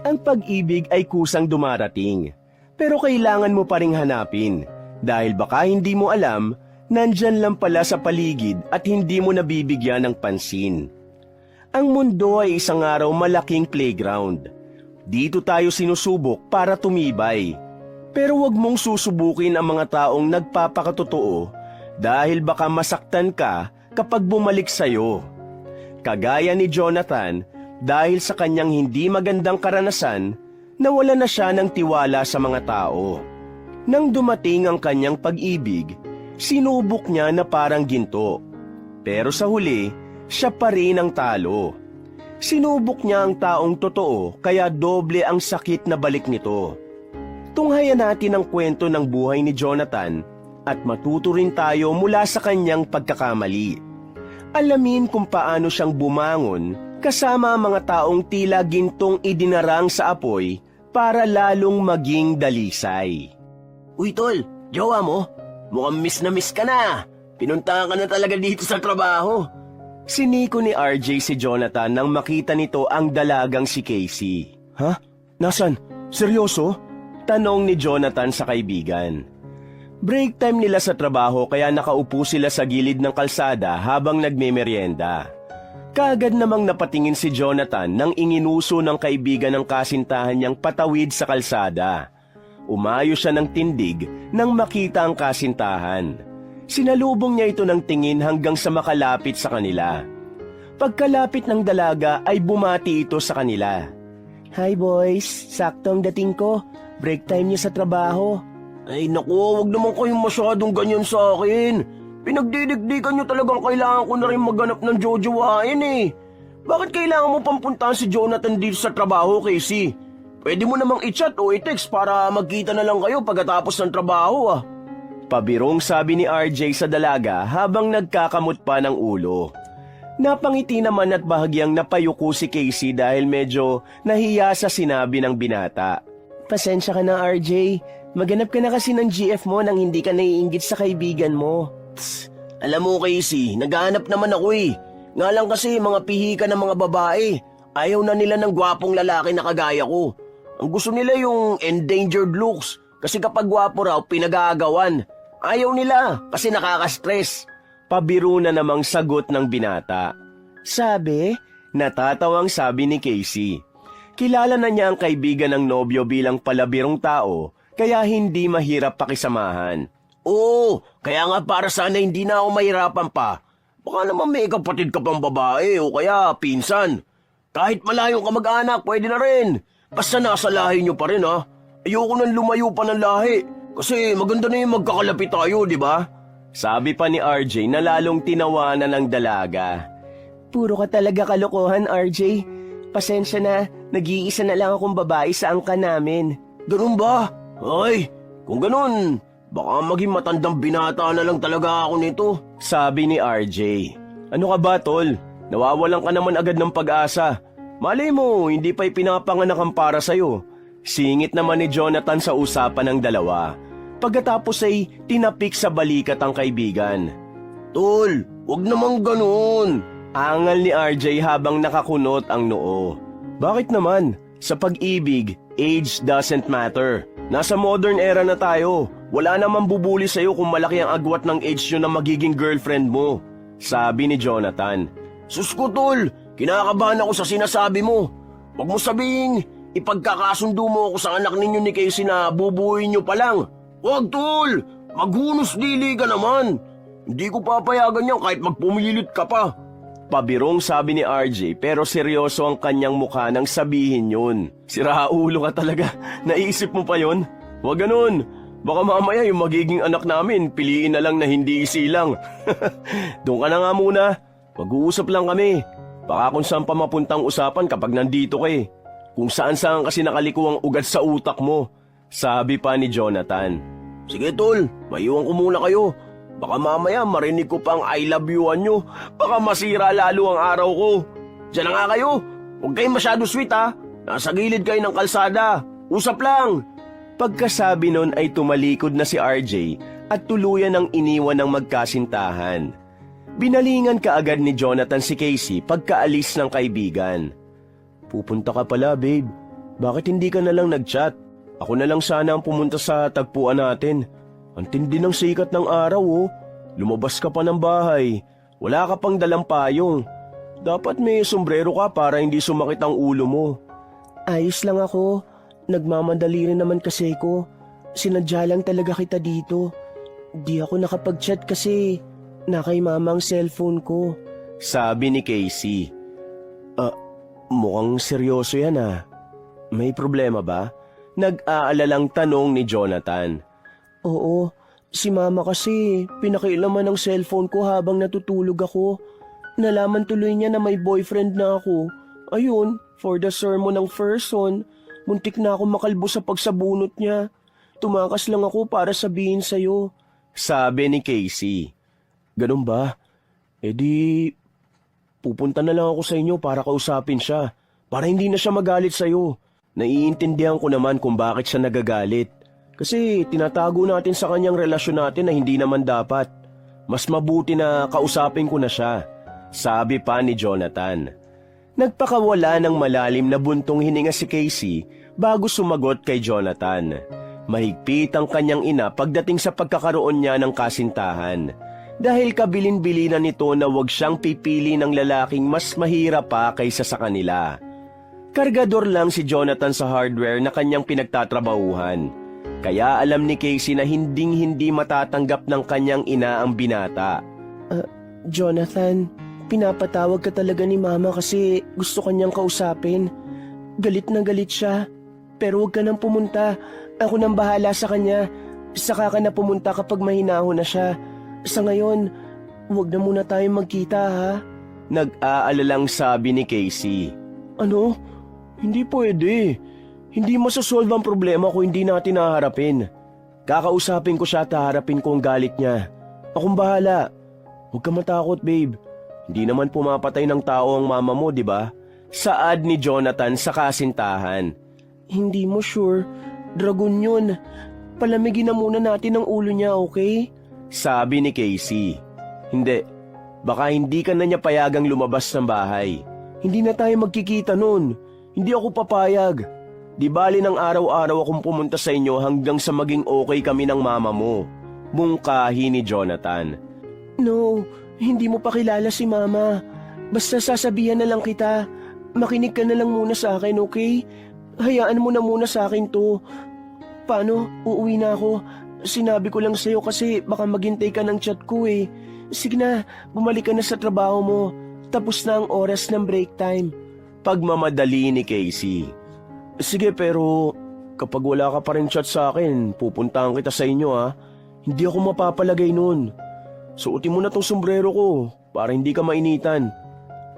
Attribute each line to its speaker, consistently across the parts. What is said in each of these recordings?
Speaker 1: Ang pag-ibig ay kusang dumarating, pero kailangan mo pa ring hanapin dahil baka hindi mo alam, nandyan lang pala sa paligid at hindi mo nabibigyan ng pansin. Ang mundo ay isang araw malaking playground. Dito tayo sinusubok para tumibay. Pero wag mong susubukin ang mga taong nagpapakatotoo dahil baka masaktan ka kapag bumalik sa'yo. Kagaya ni Jonathan, dahil sa kanyang hindi magandang karanasan, nawala na siya ng tiwala sa mga tao. Nang dumating ang kanyang pag-ibig, sinubok niya na parang ginto. Pero sa huli, siya pa rin ang talo. Sinubok niya ang taong totoo kaya doble ang sakit na balik nito. Tunghayan natin ang kwento ng buhay ni Jonathan at matuto rin tayo mula sa kanyang pagkakamali. Alamin kung paano siyang bumangon kasama ang mga taong tila gintong idinarang sa apoy para lalong maging dalisay.
Speaker 2: Uy tol, jowa mo? Mukhang miss na miss ka na. Pinuntahan ka na talaga dito sa trabaho.
Speaker 1: Siniko ni RJ si Jonathan nang makita nito ang dalagang si Casey. Ha? Nasaan? Seryoso? Tanong ni Jonathan sa kaibigan. Break time nila sa trabaho kaya nakaupo sila sa gilid ng kalsada habang nagmemeryenda. Kaagad namang napatingin si Jonathan nang inginuso ng kaibigan ng kasintahan niyang patawid sa kalsada. Umayo siya ng tindig nang makita ang kasintahan. Sinalubong niya ito ng tingin hanggang sa makalapit sa kanila. Pagkalapit ng dalaga ay bumati ito sa kanila. Hi boys, saktong dating ko. Break time niyo sa trabaho.
Speaker 2: Ay naku, wag naman kayong masyadong ganyan sa akin. Pinagdidikdikan nyo talagang kailangan ko na rin maghanap ng jojowain eh. Bakit kailangan mo pampuntahan si Jonathan dito sa trabaho, Casey? Pwede mo namang i-chat o i-text para magkita na lang kayo pagkatapos ng trabaho ah.
Speaker 1: Pabirong sabi ni RJ sa dalaga habang nagkakamot pa ng ulo. Napangiti naman at bahagyang napayuko si Casey dahil medyo nahiya sa sinabi ng binata. Pasensya ka na RJ, maghanap ka na kasi ng GF mo nang hindi ka naiinggit sa kaibigan mo.
Speaker 2: Tss, alam mo Casey, naghahanap naman ako eh. Nga lang kasi mga pihika ng mga babae, ayaw na nila ng gwapong lalaki na kagaya ko. Ang gusto nila yung endangered looks kasi kapag gwapo raw pinag-aagawan. Ayaw nila kasi nakaka-stress.
Speaker 1: Pabiro na namang sagot ng binata. Sabi? Natatawang sabi ni Casey. Kilala na niya ang kaibigan ng nobyo bilang palabirong tao, kaya hindi mahirap pakisamahan.
Speaker 2: Oo, kaya nga para sana hindi na ako mahirapan pa. Baka naman may kapatid ka pang babae o kaya pinsan. Kahit malayong kamag-anak, pwede na rin. Basta nasa lahi nyo pa rin ha. Ayoko nang lumayo pa ng lahi. Kasi maganda na yung magkakalapit tayo, di ba?
Speaker 1: Sabi pa ni RJ na lalong tinawanan ng dalaga. Puro ka talaga kalokohan, RJ. Pasensya na, nag-iisa na lang akong babae sa angka namin.
Speaker 2: Ganun ba? Ay, kung ganun, baka maging matandang binata na lang talaga ako nito.
Speaker 1: Sabi ni RJ. Ano ka ba, tol? Nawawalan ka naman agad ng pag-asa. Malay mo, hindi pa'y pinapanganak ang para sa'yo. Singit naman ni Jonathan sa usapan ng dalawa. Pagkatapos ay tinapik sa balikat ang kaibigan.
Speaker 2: Tol, wag namang ganun.
Speaker 1: Angal ni RJ habang nakakunot ang noo. Bakit naman? Sa pag-ibig, age doesn't matter. Nasa modern era na tayo. Wala namang bubuli sa'yo kung malaki ang agwat ng age nyo na magiging girlfriend mo. Sabi ni Jonathan.
Speaker 2: Sus ko tol, kinakabahan ako sa sinasabi mo. Wag mo sabihin, ipagkakasundo mo ako sa anak ninyo ni Casey na bubuuin nyo pa lang. Wag tol, maghunos dili ka naman. Hindi ko papayagan yan kahit magpumilit ka pa.
Speaker 1: Pabirong sabi ni RJ pero seryoso ang kanyang mukha nang sabihin yun. Siraulo ka talaga, naisip mo pa yun? Wag ganun, baka mamaya yung magiging anak namin piliin na lang na hindi isilang. Doon ka na nga muna, mag-uusap lang kami. Baka kung saan pa mapuntang usapan kapag nandito ka eh. Kung saan-saan kasi nakaliko ang ugat sa utak mo. Sabi pa ni Jonathan.
Speaker 2: Sige tol, maiwan ko muna kayo. Baka mamaya marinig ko pang I love you-an nyo. Baka masira lalo ang araw ko. Diyan na nga kayo. Huwag kayong masyado sweet ha. Nasa gilid kayo ng kalsada. Usap lang.
Speaker 1: Pagkasabi nun ay tumalikod na si RJ at tuluyan ang iniwan ng magkasintahan. Binalingan kaagad ni Jonathan si Casey pagkaalis ng kaibigan. Pupunta ka pala babe. Bakit hindi ka na lang nag-chat? Ako na lang sana ang pumunta sa tagpuan natin. Ang tindi ng sikat ng araw oh. Lumabas ka pa ng bahay. Wala ka pang dalang payong. Dapat may sombrero ka para hindi sumakit ang ulo mo. Ayos lang ako. Nagmamadali rin naman kasi ko. Sinadya lang talaga kita dito. Di ako nakapag-chat kasi nakay mama ang cellphone ko. Sabi ni Casey. Mukhang seryoso yan ah. May problema ba? Nag-aalalang tanong ni Jonathan. Oo, si mama kasi pinakialaman ng cellphone ko habang natutulog ako. Nalaman tuloy niya na may boyfriend na ako. Ayun, for the sermon ng first son, muntik na ako makalbo sa pagsabunot niya. Tumakas lang ako para sabihin sa'yo. Sabi ni Casey. Ganun ba? E di, pupunta na lang ako sa inyo para kausapin siya. Para hindi na siya magalit sa'yo. Naiintindihan ko naman kung bakit siya nagagalit. Kasi tinatago natin sa kanyang relasyon natin na hindi naman dapat. Mas mabuti na kausapin ko na siya. Sabi pa ni Jonathan. Nagpakawala ng malalim na buntong hininga si Casey bago sumagot kay Jonathan. Mahigpit ang kanyang ina pagdating sa pagkakaroon niya ng kasintahan. Dahil kabilin-bilinan nito na wag siyang pipili ng lalaking mas mahirap pa kaysa sa kanila. Kargador lang si Jonathan sa hardware na kanyang pinagtatrabahuhan. Kaya alam ni Casey na hinding-hindi matatanggap ng kanyang ina ang binata. Jonathan, pinapatawag ka talaga ni mama kasi gusto kanyang kausapin. Galit na galit siya. Pero huwag ka nang pumunta. Ako nang bahala sa kanya. Saka ka na pumunta kapag mahinahon na siya. Sa ngayon, huwag na muna tayong magkita ha. Nag-aalalang sabi ni Casey. Ano? Hindi pwede. Hindi masasolve ang problema kung hindi natin naharapin. Kakausapin ko siya at haharapin ko ang galit niya. Akong bahala. Huwag ka matakot, babe. Hindi naman pumapatay ng tao ang mama mo, di ba? Saad ni Jonathan sa kasintahan. Hindi mo sure. Dragon yun. Palamigin na muna natin ang ulo niya, okay? Sabi ni Casey. Hindi. Baka hindi ka na niya payagang lumabas ng bahay. Hindi na tayo magkikita nun. Hindi ako papayag. Di bali ng araw-araw akong pumunta sa inyo hanggang sa maging okay kami ng mama mo. Mungkahi ni Jonathan. No, hindi mo pa kilala si mama. Basta sasabihan na lang kita. Makinig ka na lang muna sa akin, okay? Hayaan mo na muna sa akin to. Paano? Uuwi na ako. Sinabi ko lang sa'yo kasi baka maghintay ka ng chat ko eh. Sige na, bumalik ka na sa trabaho mo. Tapos na ang oras ng break time. Pagmamadali ni Casey. Sige pero kapag wala ka pa rin chat sa akin, pupuntahan kita sa inyo ha. Hindi ako mapapalagay nun. Suotin mo na tong sombrero ko para hindi ka mainitan.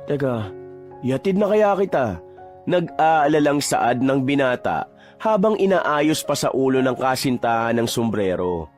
Speaker 1: Teka, ihatid na kaya kita? Nag-aalalang saad ng binata habang inaayos pa sa ulo ng kasintahan ng sombrero.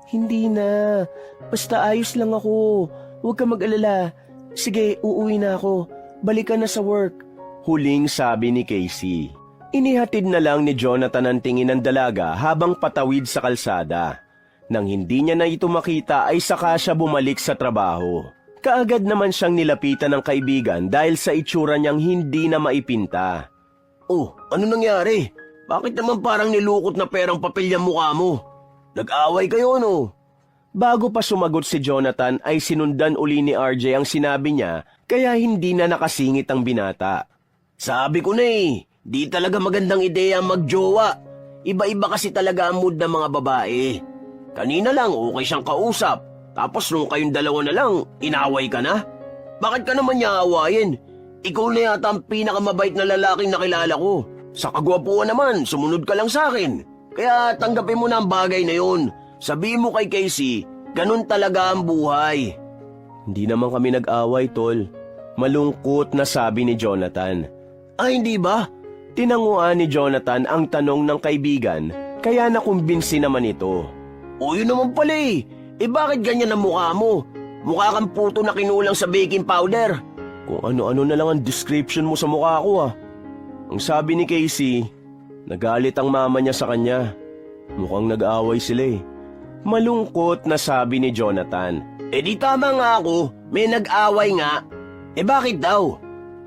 Speaker 1: Hindi na. Basta ayos lang ako. Huwag ka mag-alala. Sige, uuwi na ako. Balik ka na sa work. Huling sabi ni Casey. Inihatid na lang ni Jonathan ang tingin ng dalaga habang patawid sa kalsada. Nang hindi niya na ito makita ay saka siya bumalik sa trabaho. Kaagad naman siyang nilapitan ng kaibigan dahil sa itsura niyang hindi na maipinta.
Speaker 2: Oh, ano nangyari? Bakit naman parang nilukot na perang papel yung mukha mo? Nag-away kayo no?
Speaker 1: Bago pa sumagot si Jonathan ay sinundan uli ni RJ ang sinabi niya kaya hindi na nakasingit ang binata.
Speaker 2: Sabi ko na eh, di talaga magandang ideya magjowa. Iba-iba kasi talaga ang mood ng mga babae. Kanina lang okay siyang kausap, tapos nung kayong dalawa na lang, inaway ka na? Bakit ka naman niya awayin? Ikaw na yata ang pinakamabait na lalaking nakilala ko. Sa kagwapuan naman, sumunod ka lang sa akin. Kaya tanggapin mo na ang bagay na yun. Sabihin mo kay Casey, ganun talaga ang buhay.
Speaker 1: Hindi naman kami nag-away, tol. Malungkot na sabi ni Jonathan.
Speaker 2: Ay, hindi ba?
Speaker 1: Tinanguan ni Jonathan ang tanong ng kaibigan, kaya nakumbinsi naman ito.
Speaker 2: O yun naman pala eh. Bakit ganyan ang mukha mo? Mukha kang puto na kinulang sa baking powder.
Speaker 1: Kung ano-ano na lang ang description mo sa mukha ko ah. Ang sabi ni Casey, nagalit ang mama niya sa kanya. Mukhang nag-away sila eh. Malungkot na sabi ni Jonathan.
Speaker 2: Di tama nga ako, may nag-away nga. Bakit daw?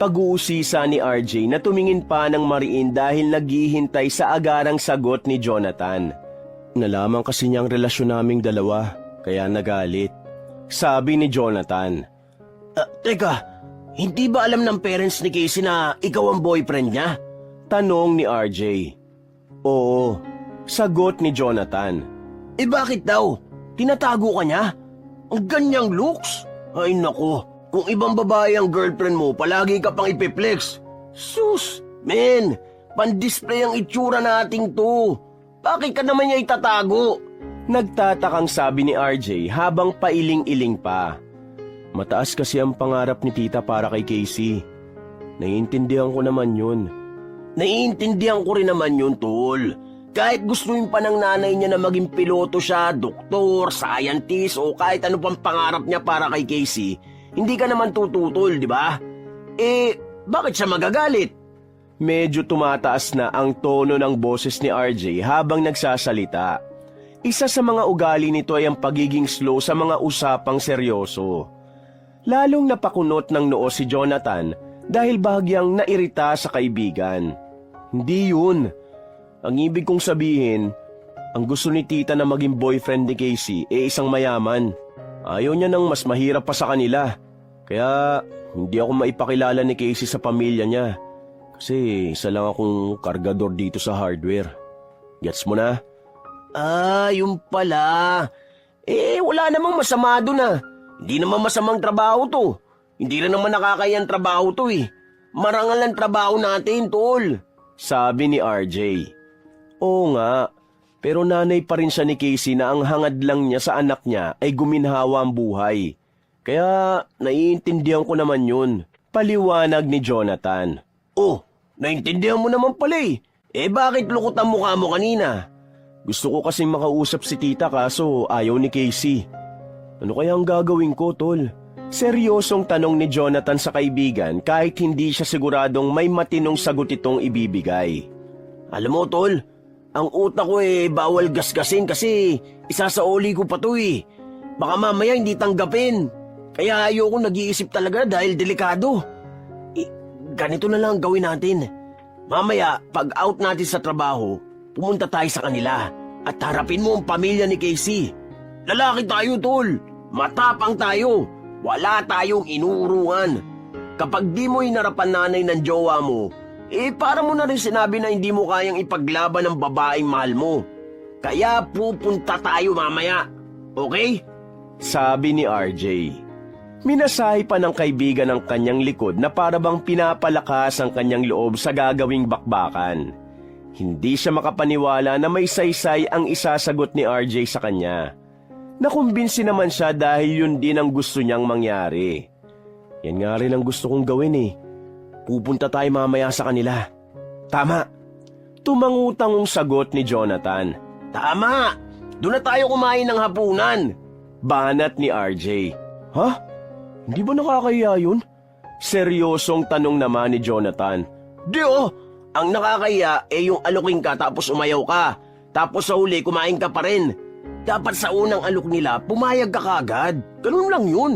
Speaker 1: Pag-uusisa ni RJ na tumingin pa ng mariin dahil naghihintay sa agarang sagot ni Jonathan. Nalaman kasi niya ang relasyon naming dalawa, kaya nagalit. Sabi ni Jonathan.
Speaker 2: Teka, hindi ba alam ng parents ni Casey na ikaw ang boyfriend niya?
Speaker 1: Tanong ni RJ. Oo, sagot ni Jonathan.
Speaker 2: Bakit daw? Tinatago ka niya? Ang ganyang looks? Ay nako, kung ibang babae ang girlfriend mo, palagi ka pang ipiplex. Sus, men, pan-display ang itsura nating to. Bakit ka naman niya itatago?
Speaker 1: Nagtatakang sabi ni RJ habang pailing-iling pa. Mataas kasi ang pangarap ni tita para kay Casey. Naiintindihan ko naman yun.
Speaker 2: Naiintindihan ko rin naman yun, tol. Kahit gustuin pa ng nanay niya na maging piloto siya, doktor, scientist, o kahit ano pang pangarap niya para kay Casey, hindi ka naman tututol, di ba? Bakit siya magagalit?
Speaker 1: Medyo tumataas na ang tono ng boses ni RJ habang nagsasalita. Isa sa mga ugali nito ay ang pagiging slow sa mga usapang seryoso. Lalong napakunot ng noo si Jonathan dahil bahagyang nairita sa kaibigan. Hindi yun. Ang ibig kong sabihin, ang gusto ni tita na maging boyfriend ni Casey isang mayaman. Ayaw niya nang mas mahirap pa sa kanila. Kaya hindi ako maipakilala ni Casey sa pamilya niya. Kasi isa lang akong kargador dito sa hardware. Gets mo na?
Speaker 2: Yung pala. Wala namang masama doon ah. Hindi naman masamang trabaho to. Hindi rin naman nakakayang trabaho to eh. Marangal ang trabaho natin, tol.
Speaker 1: Sabi ni RJ. Oo nga, pero nanay pa rin siya ni Casey na ang hangad lang niya sa anak niya ay guminhawa ang buhay. Kaya naiintindihan ko naman yun. Paliwanag ni Jonathan.
Speaker 2: Oh, naintindihan mo naman pala eh. Bakit lukot ang mukha mo kanina?
Speaker 1: Gusto ko kasing makausap si tita kaso ayaw ni Casey. Ano kaya ang gagawin ko, tol? Seryosong tanong ni Jonathan sa kaibigan kahit hindi siya siguradong may matinong sagot itong ibibigay.
Speaker 2: Alam mo, tol, ang utak ko bawal gasgasin kasi isasaoli ko pa to eh. Baka mamaya hindi tanggapin. Kaya ayoko nag-iisip talaga dahil delikado. Ganito na lang gawin natin. Mamaya, pag out natin sa trabaho, pumunta tayo sa kanila at harapin mo ang pamilya ni Casey. Lalaki tayo, tol. Matapang tayo. Wala tayong inuurungan. Kapag di mo inarapan nanay ng jowa mo, para mo na rin sinabi na hindi mo kayang ipaglaban ng babaeng mahal mo. Kaya pupunta tayo mamaya. Okay?
Speaker 1: Sabi ni RJ. Minasahe pa ng kaibigan ang kanyang likod na para bang pinapalakas ang kanyang loob sa gagawing bakbakan. Hindi siya makapaniwala na may saysay ang isasagot ni RJ sa kanya. Nakumbinsi naman siya dahil yun din ang gusto niyang mangyari. Yan nga rin ang gusto kong gawin eh. Pupunta tayo mamaya sa kanila. Tama. Tumangutangong sagot ni Jonathan.
Speaker 2: Tama! Doon na tayo kumain ng hapunan.
Speaker 1: Banat ni RJ. Ha? Hindi ba nakakahiya yun? Seryosong tanong naman ni Jonathan.
Speaker 2: Di ang nakakahiya yung alukin ka tapos umayaw ka. Tapos sa huli kumain ka pa rin. Dapat sa unang alok nila, pumayag ka kagad. Ganun lang yun.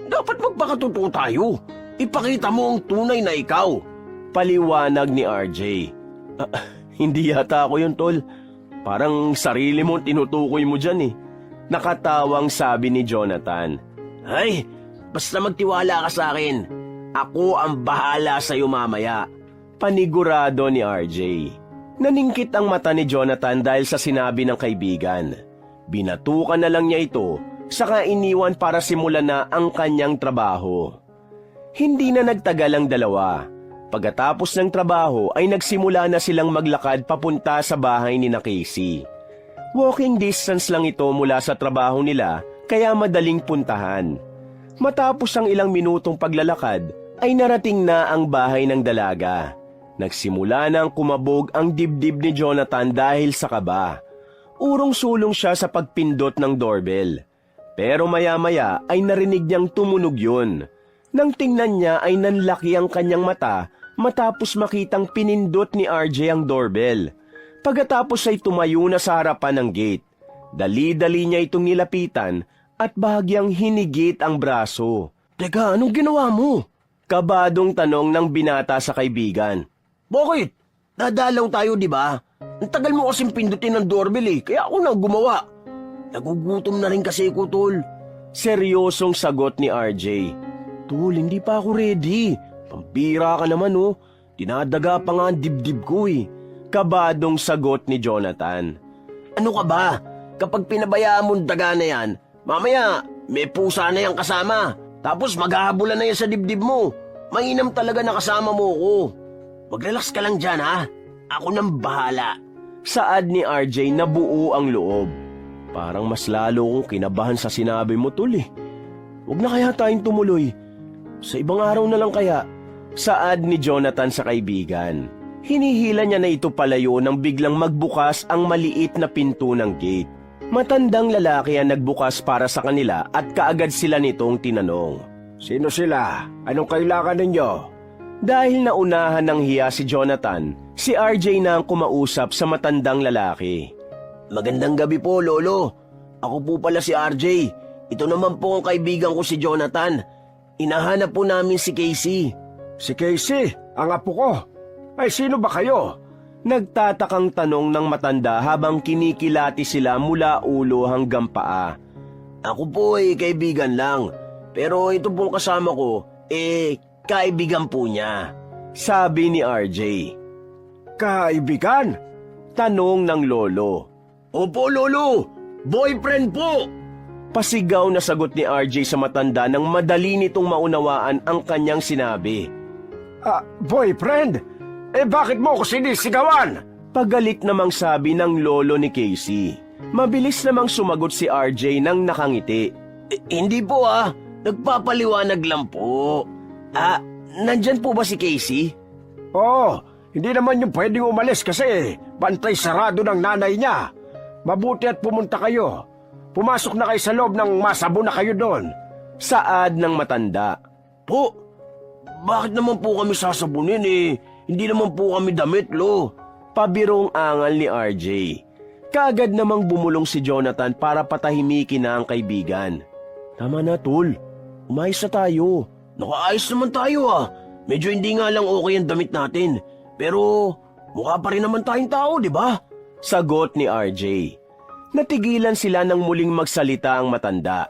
Speaker 2: Dapat magpakatotoo tayo. Ipakita mo ang tunay na ikaw.
Speaker 1: Paliwanag ni RJ. Hindi yata ako yun, tol. Parang sarili mo tinutukoy mo dyan eh. Nakatawang sabi ni Jonathan.
Speaker 2: Ay, basta magtiwala ka sa akin. Ako ang bahala sa'yo mamaya.
Speaker 1: Panigurado ni RJ. Naningkit ang mata ni Jonathan dahil sa sinabi ng kaibigan. Binatukan na lang niya ito, saka iniwan para simulan na ang kanyang trabaho. Hindi na nagtagal ang dalawa. Pagkatapos ng trabaho ay nagsimula na silang maglakad papunta sa bahay ni na Casey. Walking distance lang ito mula sa trabaho nila, kaya madaling puntahan. Matapos ang ilang minutong paglalakad, ay narating na ang bahay ng dalaga. Nagsimula na ang kumabog ang dibdib ni Jonathan dahil sa kaba. Urong-sulong siya sa pagpindot ng doorbell. Pero maya-maya ay narinig niyang tumunog yun. Nang tingnan niya ay nanlaki ang kanyang mata matapos makitang pinindot ni RJ ang doorbell. Pagkatapos ay tumayo na sa harapan ng gate. Dali-dali niya itong nilapitan at bahagyang hinigit ang braso.
Speaker 2: Teka, anong ginawa mo?
Speaker 1: Kabadong tanong ng binata sa kaibigan.
Speaker 2: Bakit? Dadalaw tayo, di ba? Ang tagal mo kasing pindutin ng doorbell kaya ako na gumawa. Nagugutom na rin kasi ko, tol.
Speaker 1: Seryosong sagot ni RJ. Tol, hindi pa ako ready. Pampira ka naman oh. Dinadaga pa nga ang dibdib ko Kabadong sagot ni Jonathan.
Speaker 2: Ano ka ba? Kapag pinabayaan mo daga na yan, mamaya may pusa na yan kasama. Tapos maghahabulan na yan sa dibdib mo. Mainam talaga na kasama mo ko. Mag-relax ka lang dyan ha. Ako nang bahala.
Speaker 1: Saad ni RJ na buo ang loob. Parang mas lalo kong kinabahan sa sinabi mo, tol Huwag na kaya tayong tumuloy. Sa ibang araw na lang kaya. Saad ni Jonathan sa kaibigan. Hinihila niya na ito palayo nang biglang magbukas ang maliit na pinto ng gate. Matandang lalaki ang nagbukas para sa kanila at kaagad sila nitong tinanong.
Speaker 2: Sino sila? Anong kailangan ninyo?
Speaker 1: Dahil naunahan ng hiya si Jonathan, si RJ na ang kumausap sa matandang lalaki.
Speaker 2: Magandang gabi po, Lolo. Ako po pala si RJ. Ito naman po ang kaibigan ko si Jonathan. Inahanap po namin si Casey.
Speaker 3: Si Casey, ang apo ko. Ay, sino ba kayo?
Speaker 1: Nagtatakang tanong ng matanda habang kinikilati sila mula ulo hanggang paa.
Speaker 2: Ako po kaibigan lang. Pero ito pong kasama ko, kaibigan po niya.
Speaker 1: Sabi ni RJ.
Speaker 3: Kaibigan?
Speaker 1: Tanong ng lolo.
Speaker 2: Opo, Lolo. Boyfriend po.
Speaker 1: Pasigaw na sagot ni RJ sa matanda nang madali nitong maunawaan ang kanyang sinabi.
Speaker 3: Boyfriend? Bakit mo ko sinisigawan?
Speaker 1: Pagalit namang sabi ng lolo ni Casey. Mabilis namang sumagot si RJ nang nakangiti.
Speaker 2: Hindi po nagpapaliwanag lang po. Nandyan po ba si Casey?
Speaker 3: Oo, hindi naman yung pwedeng umalis kasi bantay sarado ng nanay niya. Mabuti at pumunta kayo. Pumasok na kayo sa loob nang masabo na kayo doon.
Speaker 1: Saad ng matanda.
Speaker 2: Po, bakit naman po kami sasabunin Hindi naman po kami damit, Lo.
Speaker 1: Pabirong angal ni RJ. Kaagad namang bumulong si Jonathan para patahimikin na ang kaibigan. Tama na, tol. Umayos na tayo.
Speaker 2: Nakaayos naman tayo Medyo hindi nga lang okay ang damit natin. Pero mukha pa rin naman tayong tao, di ba?
Speaker 1: Sagot ni RJ. Natigilan sila nang muling magsalita ang matanda.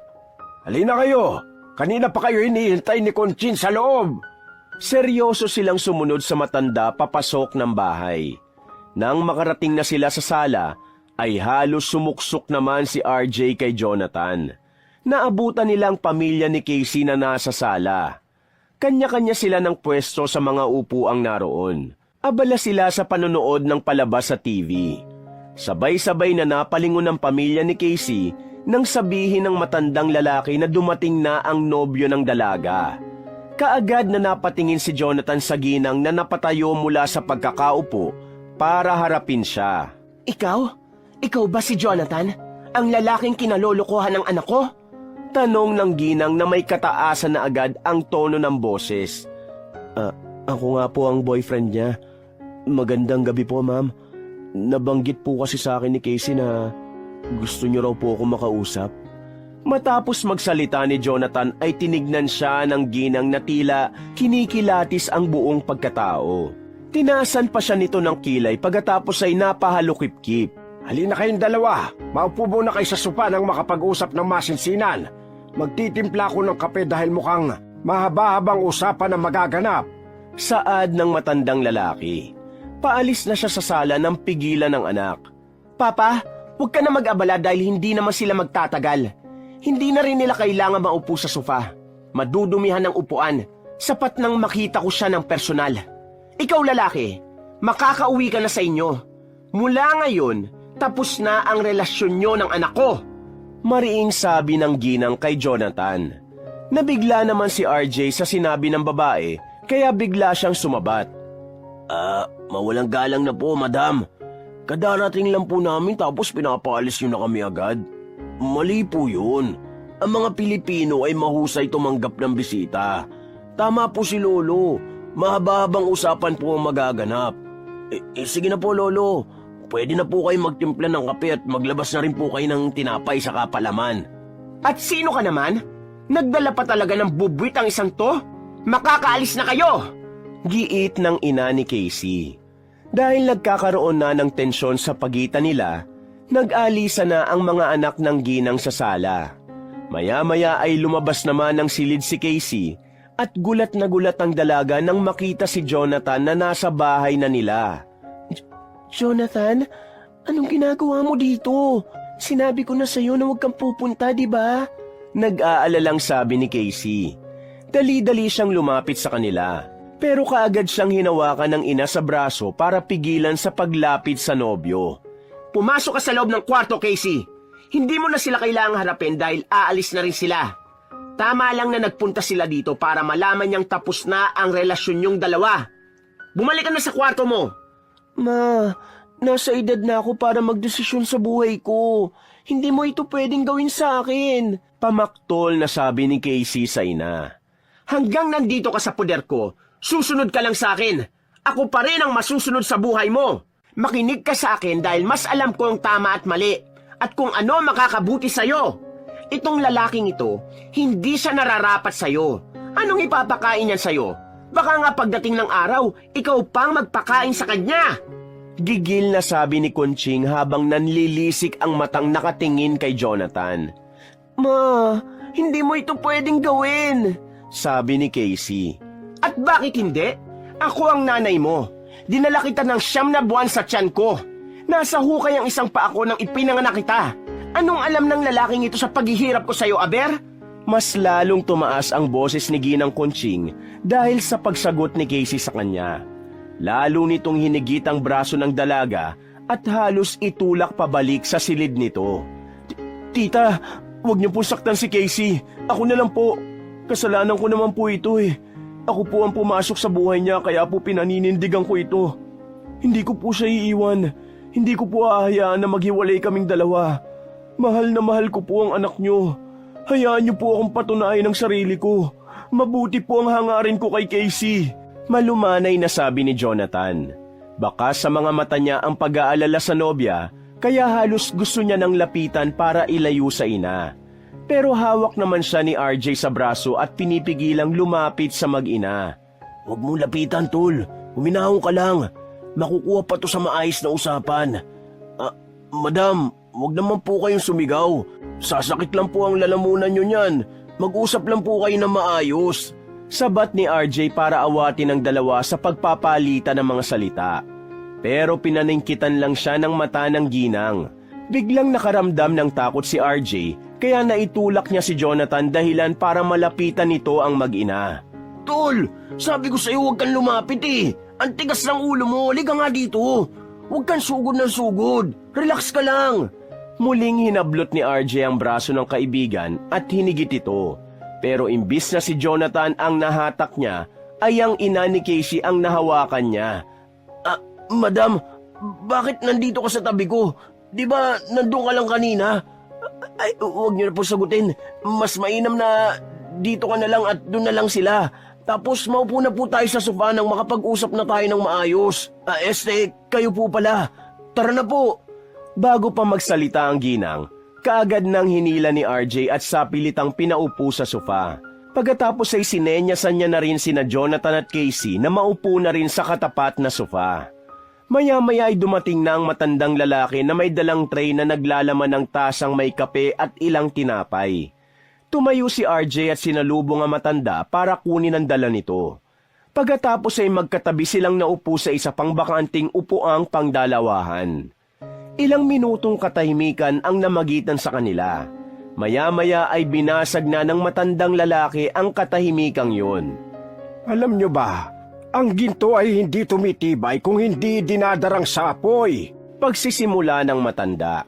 Speaker 3: Halina kayo. Kanina pa kayo hinihintay ni Conchin sa loob.
Speaker 1: Seryoso silang sumunod sa matanda papasok ng bahay. Nang makarating na sila sa sala, ay halos sumuksok naman si RJ kay Jonathan. Naabutan nila ang pamilya ni Casey na nasa sala. Kanya-kanya sila ng pwesto sa mga upuang naroon. Abala sila sa panonood ng palabas sa TV. Sabay-sabay na napalingon ng pamilya ni Casey nang sabihin ng matandang lalaki na dumating na ang nobyo ng dalaga. Kaagad na napatingin si Jonathan sa ginang na napatayo mula sa pagkakaupo para harapin siya.
Speaker 2: Ikaw? Ikaw ba si Jonathan? Ang lalaking kinalolokohan ng anak ko?
Speaker 1: Tanong ng ginang na may kataasan na agad ang tono ng boses. Ako nga po ang boyfriend niya. Magandang gabi po, ma'am. Nabanggit po kasi sa akin ni Casey na gusto niyo raw po ako makausap. Matapos magsalita ni Jonathan ay tinignan siya ng ginang na tila kinikilatis ang buong pagkatao. Tinasan pa siya nito ng kilay pagkatapos ay napahalukip-kip.
Speaker 3: Halina kayong dalawa. Maupo muna kayo sa sopa nang makapag-usap ng masinsinan. Magtitimpla ko ng kape dahil mukhang mahaba-habang usapan na magaganap.
Speaker 1: Saad ng matandang lalaki. Paalis na siya sa sala nang pigilan ng anak.
Speaker 2: Papa, huwag ka na mag-abala dahil hindi naman sila magtatagal. Hindi na rin nila kailangan maupo sa sofa. Madudumihan ng upuan. Sapat nang makita ko siya ng personal. Ikaw lalaki, makakauwi ka na sa inyo. Mula ngayon, tapos na ang relasyon nyo ng anak ko.
Speaker 1: Mariing sabi ng ginang kay Jonathan. Nabigla naman si RJ sa sinabi ng babae, kaya bigla siyang sumabat.
Speaker 2: Mawalang galang na po, madam. Kadarating lang po namin tapos pinapaalis nyo na kami agad. Mali po yun. Ang mga Pilipino ay mahusay tumanggap ng bisita. Tama po si Lolo. Mahaba-habang usapan po ang magaganap. Sige na po, Lolo. Pwede na po kayo magtimpla ng kape at maglabas na rin po kayo ng tinapay sa kapalaman. At sino ka naman? Nagdala pa talaga ng bubwit ang isang to? Makakaalis na kayo!
Speaker 1: Giit ng ina ni Casey. Dahil nagkakaroon na ng tensyon sa pagitan nila, nag-alisa na ang mga anak ng ginang sa sala. Maya-maya ay lumabas naman ng silid si Casey at gulat na gulat ang dalaga nang makita si Jonathan na nasa bahay na nila. Jonathan, anong ginagawa mo dito? Sinabi ko na sa'yo na huwag kang pupunta, di ba? Nag-aalalang sabi ni Casey. Dali-dali siyang lumapit sa kanila. Pero kaagad siyang hinawakan ng ina sa braso para pigilan sa paglapit sa nobyo.
Speaker 2: Pumasok ka sa loob ng kwarto, Casey. Hindi mo na sila kailangang harapin dahil aalis na rin sila. Tama lang na nagpunta sila dito para malaman niyang tapos na ang relasyon niyong dalawa. Bumalik ka na sa kwarto mo.
Speaker 1: Ma, nasa edad na ako para magdesisyon sa buhay ko. Hindi mo ito pwedeng gawin sa akin. Pamaktol na sabi ni Casey sa ina.
Speaker 2: Hanggang nandito ka sa poder ko, susunod ka lang sa akin. Ako pa rin ang masusunod sa buhay mo. Makinig ka sa akin dahil mas alam ko ang tama at mali at kung ano makakabuti sa'yo. Itong lalaking ito, hindi siya nararapat sa'yo. Anong ipapakain niyan sa'yo? Baka nga pagdating ng araw, ikaw pang magpakain sa kanya.
Speaker 1: Gigil na sabi ni Conching habang nanlilisik ang matang nakatingin kay Jonathan. Ma, hindi mo ito pwedeng gawin, sabi ni Casey.
Speaker 2: At bakit hindi? Ako ang nanay mo. Dinala kita ng 9 na buwan sa tiyan ko. Nasa hukay ang isang paa ko nang ipinanganak kita. Anong alam ng lalaking ito sa paghihirap ko sa'yo, Aber?
Speaker 1: Mas lalong tumaas ang boses ni Ginang Conching dahil sa pagsagot ni Casey sa kanya. Lalo nitong hinigit ang braso ng dalaga at halos itulak pabalik sa silid nito. Tita, huwag niyo po saktan si Casey. Ako na lang po. Kasalanan ko naman po ito eh. Ako po ang pumasok sa buhay niya kaya po pinaninindigan ko ito. Hindi ko po siya iiwan. Hindi ko po ahayaan na maghiwalay kaming dalawa. Mahal na mahal ko po ang anak niyo. Hayaan niyo po akong patunayan ng sarili ko. Mabuti po ang hangarin ko kay Casey. Malumanay na sabi ni Jonathan. Baka sa mga mata niya ang pag-aalala sa nobya, kaya halos gusto niya ng lapitan para ilayo sa ina. Pero hawak naman siya ni RJ sa braso at pinipigilang lumapit sa mag-ina.
Speaker 2: Huwag mong lapitan, Tol. Huminahon ka lang. Makukuha pa to sa maayos na usapan. Madam, huwag naman po kayong sumigaw. Sasakit lang po ang lalamunan nyo niyan. Mag-usap lang po kayo na maayos.
Speaker 1: Sabat ni RJ para awatin ang dalawa sa pagpapalitan ng mga salita. Pero pinaningkitan lang siya ng mata ng ginang. Biglang nakaramdam ng takot si RJ kaya naitulak niya si Jonathan dahilan para malapitan nito ang mag-ina.
Speaker 2: Tol, sabi ko sa'yo huwag kang lumapit eh. Ang tigas ng ulo mo, liga nga dito. Huwag kang sugod ng sugod. Relax ka lang.
Speaker 1: Muling hinablot ni RJ ang braso ng kaibigan at hinigit ito. Pero imbis na si Jonathan ang nahatak niya, ay ang ina ni Casey ang nahawakan niya.
Speaker 2: Madam, bakit nandito ka sa tabi ko? Di ba nandun ka lang kanina? Ay, huwag niyo na po sagutin. Mas mainam na dito ka na lang at doon na lang sila. Tapos maupo na po tayo sa sofa nang makapag-usap na tayo ng maayos. Kayo po pala. Tara na po.
Speaker 1: Bago pa magsalita ang ginang, kaagad nang hinila ni RJ at sapilitang pinaupo sa sofa. Pagkatapos ay sinenyasan niya na rin sina Jonathan at Casey na maupo na rin sa katapat na sofa. Maya-maya ay dumating na ang matandang lalaki na may dalang tray na naglalaman ng tasang may kape at ilang tinapay. Tumayo si RJ at sinalubong ang matanda para kunin ang dala nito. Pagkatapos ay magkatabi silang naupo sa isa pang bakanting upuang pangdalawahan. Ilang minutong katahimikan ang namagitan sa kanila. Maya-maya ay binasag na ng matandang lalaki ang katahimikang yun.
Speaker 3: Alam niyo ba, ang ginto ay hindi tumitibay kung hindi dinadarang sa apoy.
Speaker 1: Pagsisimula ng matanda.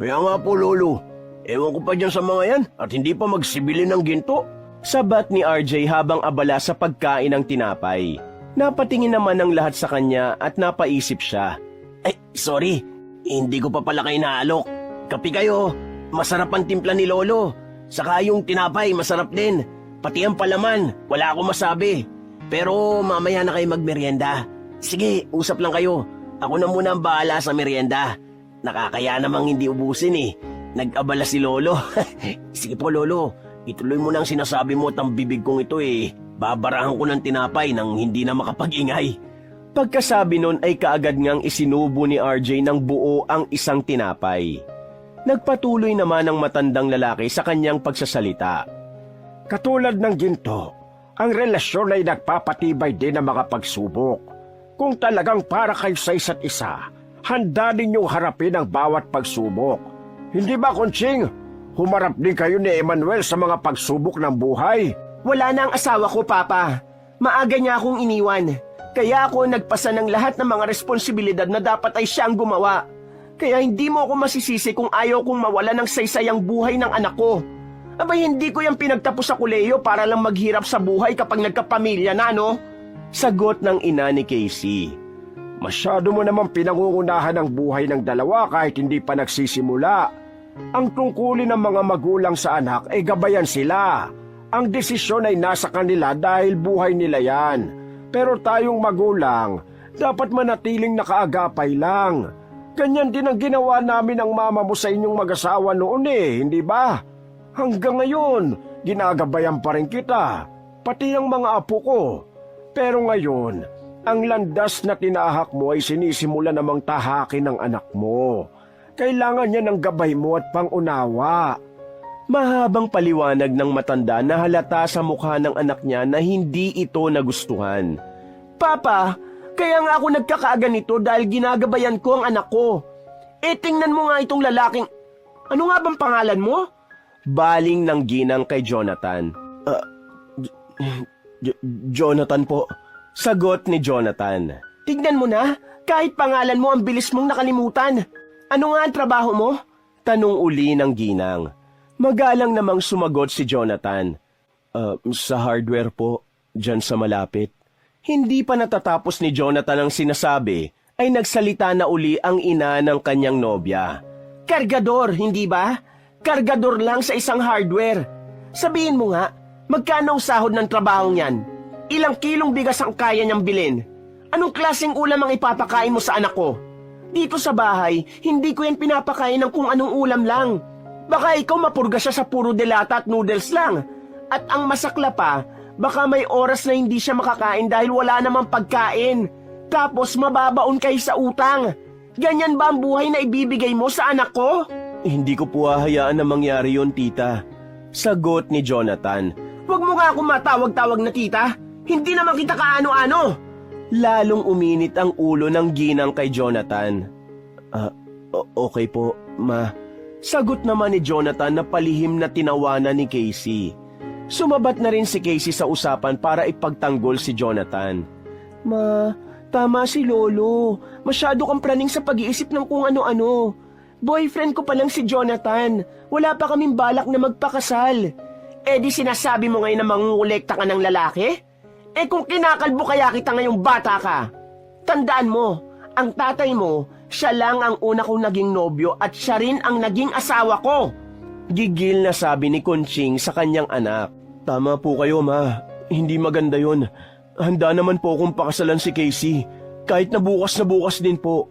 Speaker 2: Kaya nga po, Lolo. Ewan ko pa dyan sa mga yan at hindi pa magsibili ng ginto.
Speaker 1: Sabat ni RJ habang abala sa pagkain ng tinapay. Napatingin naman ang lahat sa kanya at napaisip siya.
Speaker 2: Ay, sorry. Hindi ko pa pala kayo naalok. Kapi kayo. Masarap ang timpla ni Lolo. Saka yung tinapay, masarap din. Pati ang palaman, wala akong masabi. Pero mamaya na kayo magmerienda. Sige, usap lang kayo. Ako na muna ang bahala sa merienda. Nakakaya namang hindi ubusin eh. Nag-abala si Lolo. Sige po, Lolo. Ituloy mo na ang sinasabi mo at ang bibig kong ito eh. babarahan ko ng tinapay nang hindi na makapag-ingay.
Speaker 1: Pagkasabi nun ay kaagad ngang isinubo ni RJ ng buo ang isang tinapay. Nagpatuloy naman ang matandang lalaki sa kanyang pagsasalita.
Speaker 3: Katulad ng ginto, ang relasyon ay nagpapatibay din na makapagsubok. Kung talagang para kayo sa isa't isa, handa ninyong harapin ang bawat pagsubok. Hindi ba, Kunching? Humarap din kayo ni Emmanuel sa mga pagsubok ng buhay.
Speaker 2: Wala na ang asawa ko, Papa. Maaga niya akong iniwan. Kaya ako nagpasa ng lahat ng mga responsibilidad na dapat ay siyang gumawa. Kaya hindi mo ako masisisi kung ayaw kong mawala ng saysayang buhay ng anak ko. Abay, hindi ko yung pinagtapos sa kolehiyo para lang maghirap sa buhay kapag nagkapamilya na, no?
Speaker 1: Sagot ng ina ni Casey.
Speaker 3: Masyado mo namang pinangungunahan ang buhay ng dalawa kahit hindi pa nagsisimula. Ang tungkulin ng mga magulang sa anak ay gabayan sila. Ang desisyon ay nasa kanila dahil buhay nila yan. Pero tayong magulang, dapat manatiling nakaagapay lang. Ganyan din ang ginawa namin ng mama mo sa inyong mag-asawa noon hindi ba? Hanggang ngayon, ginagabayan pa rin kita, pati ang mga apo ko. Pero ngayon, ang landas na tinahak mo ay sinisimula namang tahakin ng anak mo. Kailangan niya ng gabay mo at pangunawa.
Speaker 1: Mahabang paliwanag ng matanda na halata sa mukha ng anak niya na hindi ito nagustuhan.
Speaker 2: Papa, kaya nga ako nagkakaaganito dahil ginagabayan ko ang anak ko. Tingnan mo nga itong lalaking... Ano nga bang pangalan mo?
Speaker 1: Baling ng ginang kay Jonathan. Jonathan po. Sagot ni Jonathan.
Speaker 2: Tignan mo na, kahit pangalan mo ang bilis mong nakalimutan. Ano nga ang trabaho mo?
Speaker 1: Tanong uli ng ginang. Magalang namang sumagot si Jonathan. Sa hardware po, dyan sa malapit. Hindi pa natatapos ni Jonathan ang sinasabi, ay nagsalita na uli ang ina ng kanyang nobya.
Speaker 2: Kargador, hindi ba? Kargador lang sa isang hardware. Sabihin mo nga, magkano ang sahod ng trabaho niyan? Ilang kilong bigas ang kaya niyang bilhin? Anong klaseng ulam ang ipapakain mo sa anak ko? Dito sa bahay, hindi ko yan pinapakain ng kung anong ulam lang. Baka ikaw mapurga siya sa puro delata at noodles lang. At ang masakla pa, baka may oras na hindi siya makakain dahil wala namang pagkain. Tapos mababaon kayo sa utang. Ganyan ba ang buhay na ibibigay mo sa anak ko?
Speaker 1: Hindi ko po hahayaan na mangyari yon, tita. Sagot ni Jonathan.
Speaker 2: Huwag mo nga akong matawag-tawag na tita. Hindi naman kita kaano-ano.
Speaker 1: Lalong uminit ang ulo ng ginang kay Jonathan. Okay po, ma. Sagot naman ni Jonathan na palihim na tinawanan ni Casey. Sumabat na rin si Casey sa usapan para ipagtanggol si Jonathan. Ma, tama si Lolo. Masyado kang praning sa pag-iisip ng kung ano-ano. Boyfriend ko pa lang si Jonathan. Wala pa kaming balak na magpakasal. Di sinasabi mo ngayon na mangungulekta ka ng lalaki? Kung kinakalbo kaya kita ngayong bata ka. Tandaan mo, ang tatay mo, siya lang ang una kong naging nobyo at siya rin ang naging asawa ko. Gigil na sabi ni Kunching sa kanyang anak. Tama po kayo, ma. Hindi maganda yon. Handa naman po akong pakasalan si Casey. Kahit na bukas din po.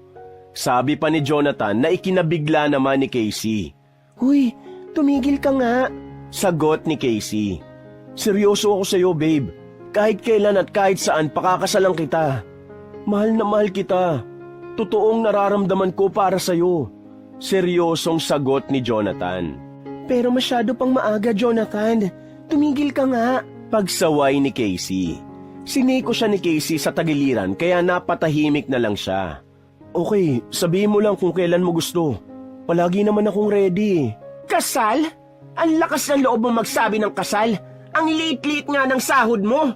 Speaker 1: Sabi pa ni Jonathan na ikinabigla naman ni Casey.
Speaker 2: Huy, tumigil ka nga.
Speaker 1: Sagot ni Casey. Seryoso ako sa'yo, babe. Kahit kailan at kahit saan pakakasalan kita. Mahal na mahal kita. Totoong nararamdaman ko para sa'yo. Seryosong sagot ni Jonathan.
Speaker 2: Pero masyado pang maaga, Jonathan. Tumigil ka nga.
Speaker 1: Pagsaway ni Casey. Siniko siya ni Casey sa tagiliran kaya napatahimik na lang siya. Okay, sabihin mo lang kung kailan mo gusto. Palagi naman akong ready.
Speaker 2: Kasal? Ang lakas ng loob mong magsabi ng kasal. Ang liit-liit nga ng sahod mo.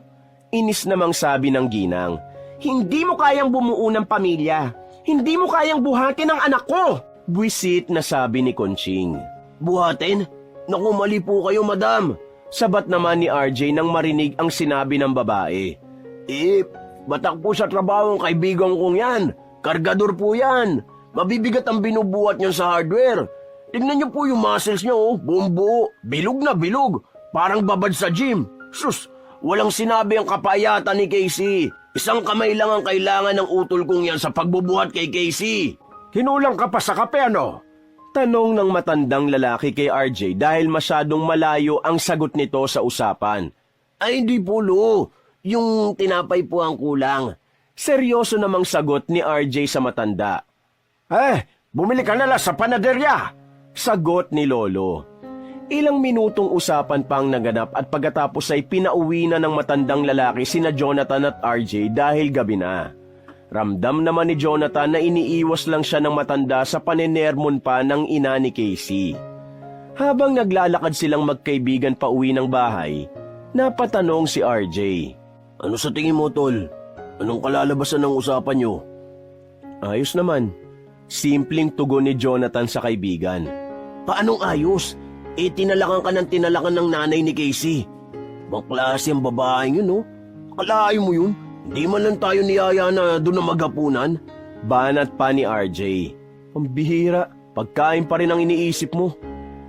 Speaker 1: Inis namang sabi ng ginang.
Speaker 2: Hindi mo kayang bumuo ng pamilya. Hindi mo kayang buhatin ang anak ko.
Speaker 1: Buwisit na sabi ni Kunching.
Speaker 2: Buhatin? Naku, mali po kayo, madam.
Speaker 1: Sabat naman ni RJ nang marinig ang sinabi ng babae.
Speaker 2: Batak po sa trabaho ang kaibigan kong yan. Kargador po yan. Mabibigat ang binubuhat niya sa hardware. Tingnan niyo po yung muscles niya, buong buo. Bilog na bilog. Parang babad sa gym. Sus, walang sinabi ang kapayatan ni Casey. Isang kamay lang ang kailangan ng utol kong yan sa pagbubuhat kay Casey.
Speaker 3: Hinulang ka pa sa kape, ano?
Speaker 1: Tanong ng matandang lalaki kay RJ dahil masyadong malayo ang sagot nito sa usapan.
Speaker 2: Ay, hindi po, Lo. Yung tinapay po ang kulang.
Speaker 1: Seryoso namang sagot ni RJ sa matanda.
Speaker 3: Bumili ka na lang sa panaderya.
Speaker 1: Sagot ni Lolo. Ilang minutong usapan pa ang naganap at pagkatapos ay pinauwi na ng matandang lalaki sina Jonathan at RJ dahil gabi na. Ramdam naman ni Jonathan na iniiwas lang siya ng matanda sa panenermon pa ng ina ni Casey. Habang naglalakad silang magkaibigan pa uwi ng bahay, napatanong si RJ.
Speaker 2: Ano sa tingin mo, Tol? Anong kalalabasan ng usapan nyo?
Speaker 1: Ayos naman. Simpleng tugon ni Jonathan sa kaibigan.
Speaker 2: Paanong ayos? Tinalakan ka ng tinalakan ng nanay ni Casey. Bang klase ang babaeng yun, no? Akalain mo yun? Hindi man lang tayo niyaya na doon na maghapunan.
Speaker 1: Banat pa ni RJ. Ang bihira, pagkain pa rin ang iniisip mo.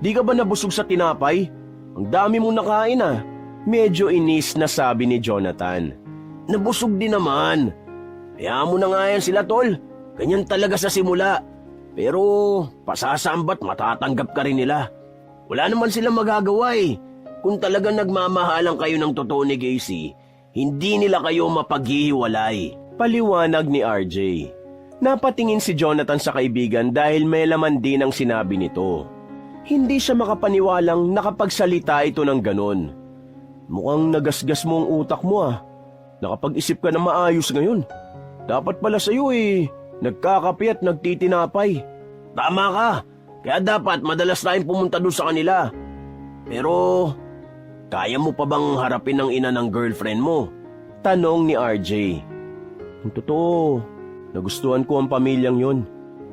Speaker 1: Di ka ba nabusog sa tinapay? Ang dami mong nakain ah. Medyo inis na sabi ni Jonathan.
Speaker 2: Nabusog din naman. Kaya mo na nga yan sila, Tol. Ganyan talaga sa simula. Pero pasasambat matatanggap ka rin nila. Wala naman silang magagawa eh. Kung talagang nagmamahalan kayo ng totoo ni Casey, hindi nila kayo mapaghihiwalay.
Speaker 1: Paliwanag ni RJ. Napatingin si Jonathan sa kaibigan dahil may laman din ang sinabi nito. Hindi siya makapaniwalang nakapagsalita ito ng ganon. Mukhang nagasgas mo ang utak mo ah. Nakapag-isip ka na maayos ngayon. Dapat pala sa'yo nagkakape at nagtitinapay.
Speaker 2: Tama ka. Kaya dapat madalas tayong pumunta doon sa kanila. Pero, kaya mo pa bang harapin ang ina ng girlfriend mo?
Speaker 1: Tanong ni RJ. Ang totoo, nagustuhan ko ang pamilyang yon.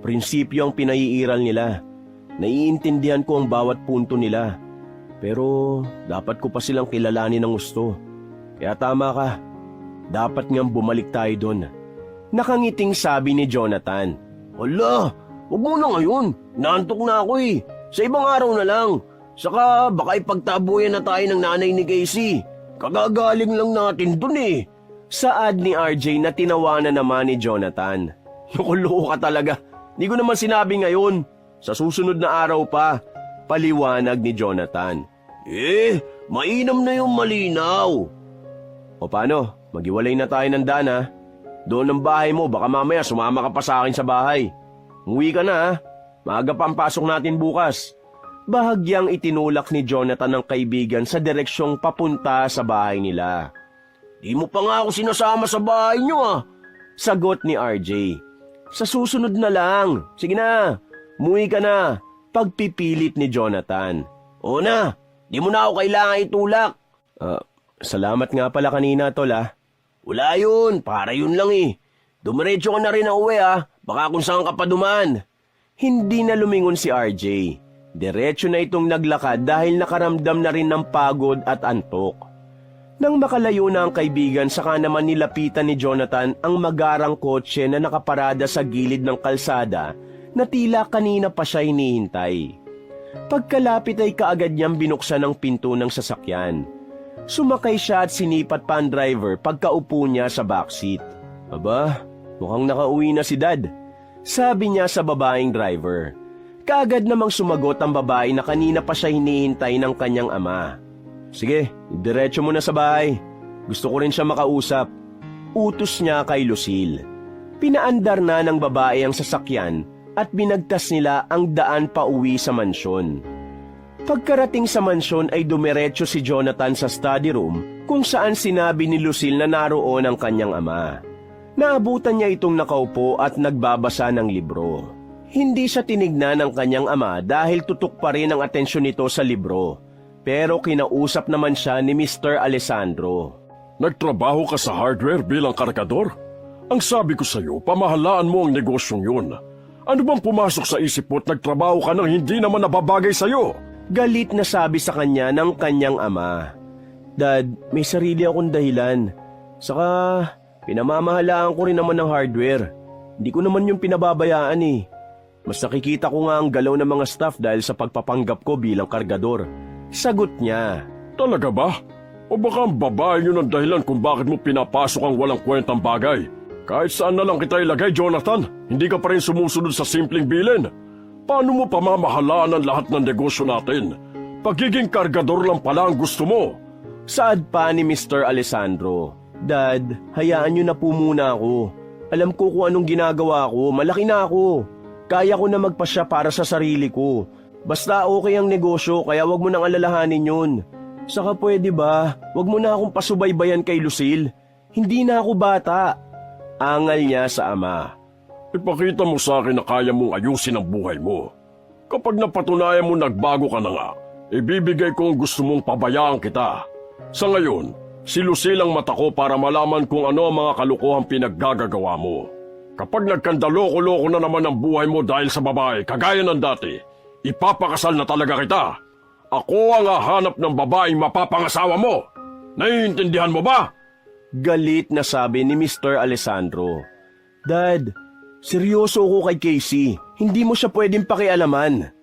Speaker 1: Prinsipyo ang pinaiiral nila. Naiintindihan ko ang bawat punto nila. Pero, dapat ko pa silang kilalanin ng gusto. Kaya tama ka. Dapat ngang bumalik tayo doon. Nakangiting sabi ni Jonathan.
Speaker 2: Hala, huwag mo na ngayon. Naantok na ako eh. Sa ibang araw na lang. Saka baka ipagtabuyan na tayo ng nanay ni Casey. Kagagaling lang natin dun eh.
Speaker 1: Saad ni RJ na tinawanan naman ni Jonathan. Loko ka talaga. Di ko naman sinabi ngayon. Sa susunod na araw pa. Paliwanag ni Jonathan.
Speaker 2: Mainam na yung malinaw.
Speaker 1: O paano? Maghiwalay na tayo ng daan ha. Doon ang bahay mo, baka mamaya sumama ka pa sa akin sa bahay. Umuwi ka na ha. Maaga pa ang pasok natin bukas. Bahagyang itinulak ni Jonathan ang kaibigan sa direksyong papunta sa bahay nila.
Speaker 2: Di mo pa nga ako sinasama sa bahay niyo ah.
Speaker 1: Sagot ni RJ. Sa susunod na lang. Sige na, umuwi ka na. Pagpipilit ni Jonathan.
Speaker 2: O na, di mo na ako kailangan itulak.
Speaker 1: Salamat nga pala kanina, Tol ha.
Speaker 2: Wala yun, para yun lang eh. Dumiretso ka na rin na uwi ah. Baka kung saan ka pa duman.
Speaker 1: Hindi na lumingon si RJ. Diretso na itong naglakad dahil nakaramdam na rin ng pagod at antok. Nang makalayo na ang kaibigan, saka naman nilapitan ni Jonathan ang magarang kotse na nakaparada sa gilid ng kalsada na tila kanina pa siya hinihintay. Pagkalapit ay kaagad niyang binuksan ang pinto ng sasakyan. Sumakay siya at sinipat pa ang driver pagkaupo niya sa backseat. Aba, mukhang nakauwi na si Dad. Sabi niya sa babaeng driver. Kaagad namang sumagot ang babae na kanina pa siya hinihintay ng kanyang ama. Sige, diretso mo na sa bahay. Gusto ko rin siya makausap. Utos niya kay Lucille. Pinaandar na ng babae ang sasakyan at binagtas nila ang daan pa uwi sa mansyon. Pagkarating sa mansyon ay dumiretso si Jonathan sa study room kung saan sinabi ni Lucille na naroon ang kanyang ama. Naabutan niya itong nakaupo at nagbabasa ng libro. Hindi siya tinignan ng kanyang ama dahil tutok pa rin ang atensyon nito sa libro. Pero kinausap naman siya ni Mr. Alessandro.
Speaker 4: Nagtrabaho ka sa hardware bilang kargador? Ang sabi ko sa iyo, pamahalaan mo ang negosyong yun. Ano bang pumasok sa isip mo at nagtrabaho ka nang hindi naman nababagay sa iyo?
Speaker 1: Galit na sabi sa kanya ng kanyang ama. Dad, may sarili akong dahilan. Saka, pinamamahalaan ko rin naman ng hardware. Hindi ko naman yung pinababayaan eh. Mas nakikita ko nga ang galaw ng mga staff dahil sa pagpapanggap ko bilang kargador. Sagot niya.
Speaker 4: Talaga ba? O baka ang babae yun ang dahilan kung bakit mo pinapasok ang walang kwentang bagay? Kahit saan na lang kita ilagay, Jonathan, hindi ka pa rin sumusunod sa simpleng bilin. Paano mo pamamahalaan ang lahat ng negosyo natin? Pagiging kargador lang pala ang gusto mo.
Speaker 1: Saad pa ni Mr. Alessandro, Dad, hayaan niyo na po muna ako. Alam ko kung anong ginagawa ko, malaki na ako. Kaya ko na magpasya para sa sarili ko. Basta okay ang negosyo, kaya wag mo nang alalahanin yun. Saka pwede ba, wag mo na akong pasubaybayan kay Lucille. Hindi na ako bata. Angal niya sa ama.
Speaker 4: Ipakita mo sa akin na kaya mong ayusin ang buhay mo. Kapag napatunayan mo nagbago ka na nga, ibibigay ko ang gusto mong pabayaan kita. Sa ngayon, si Lucille ang mata ko para malaman kung ano ang mga kalukuhang pinaggagawa mo. Kapag nagkandaloko-loko na naman ang buhay mo dahil sa babae, kagaya ng dati, ipapakasal na talaga kita. Ako ang hahanap ng babaeng mapapangasawa mo. Naiintindihan mo ba?
Speaker 1: Galit na sabi ni Mr. Alessandro. Dad, seryoso ako kay Casey. Hindi mo siya pwedeng pakialaman.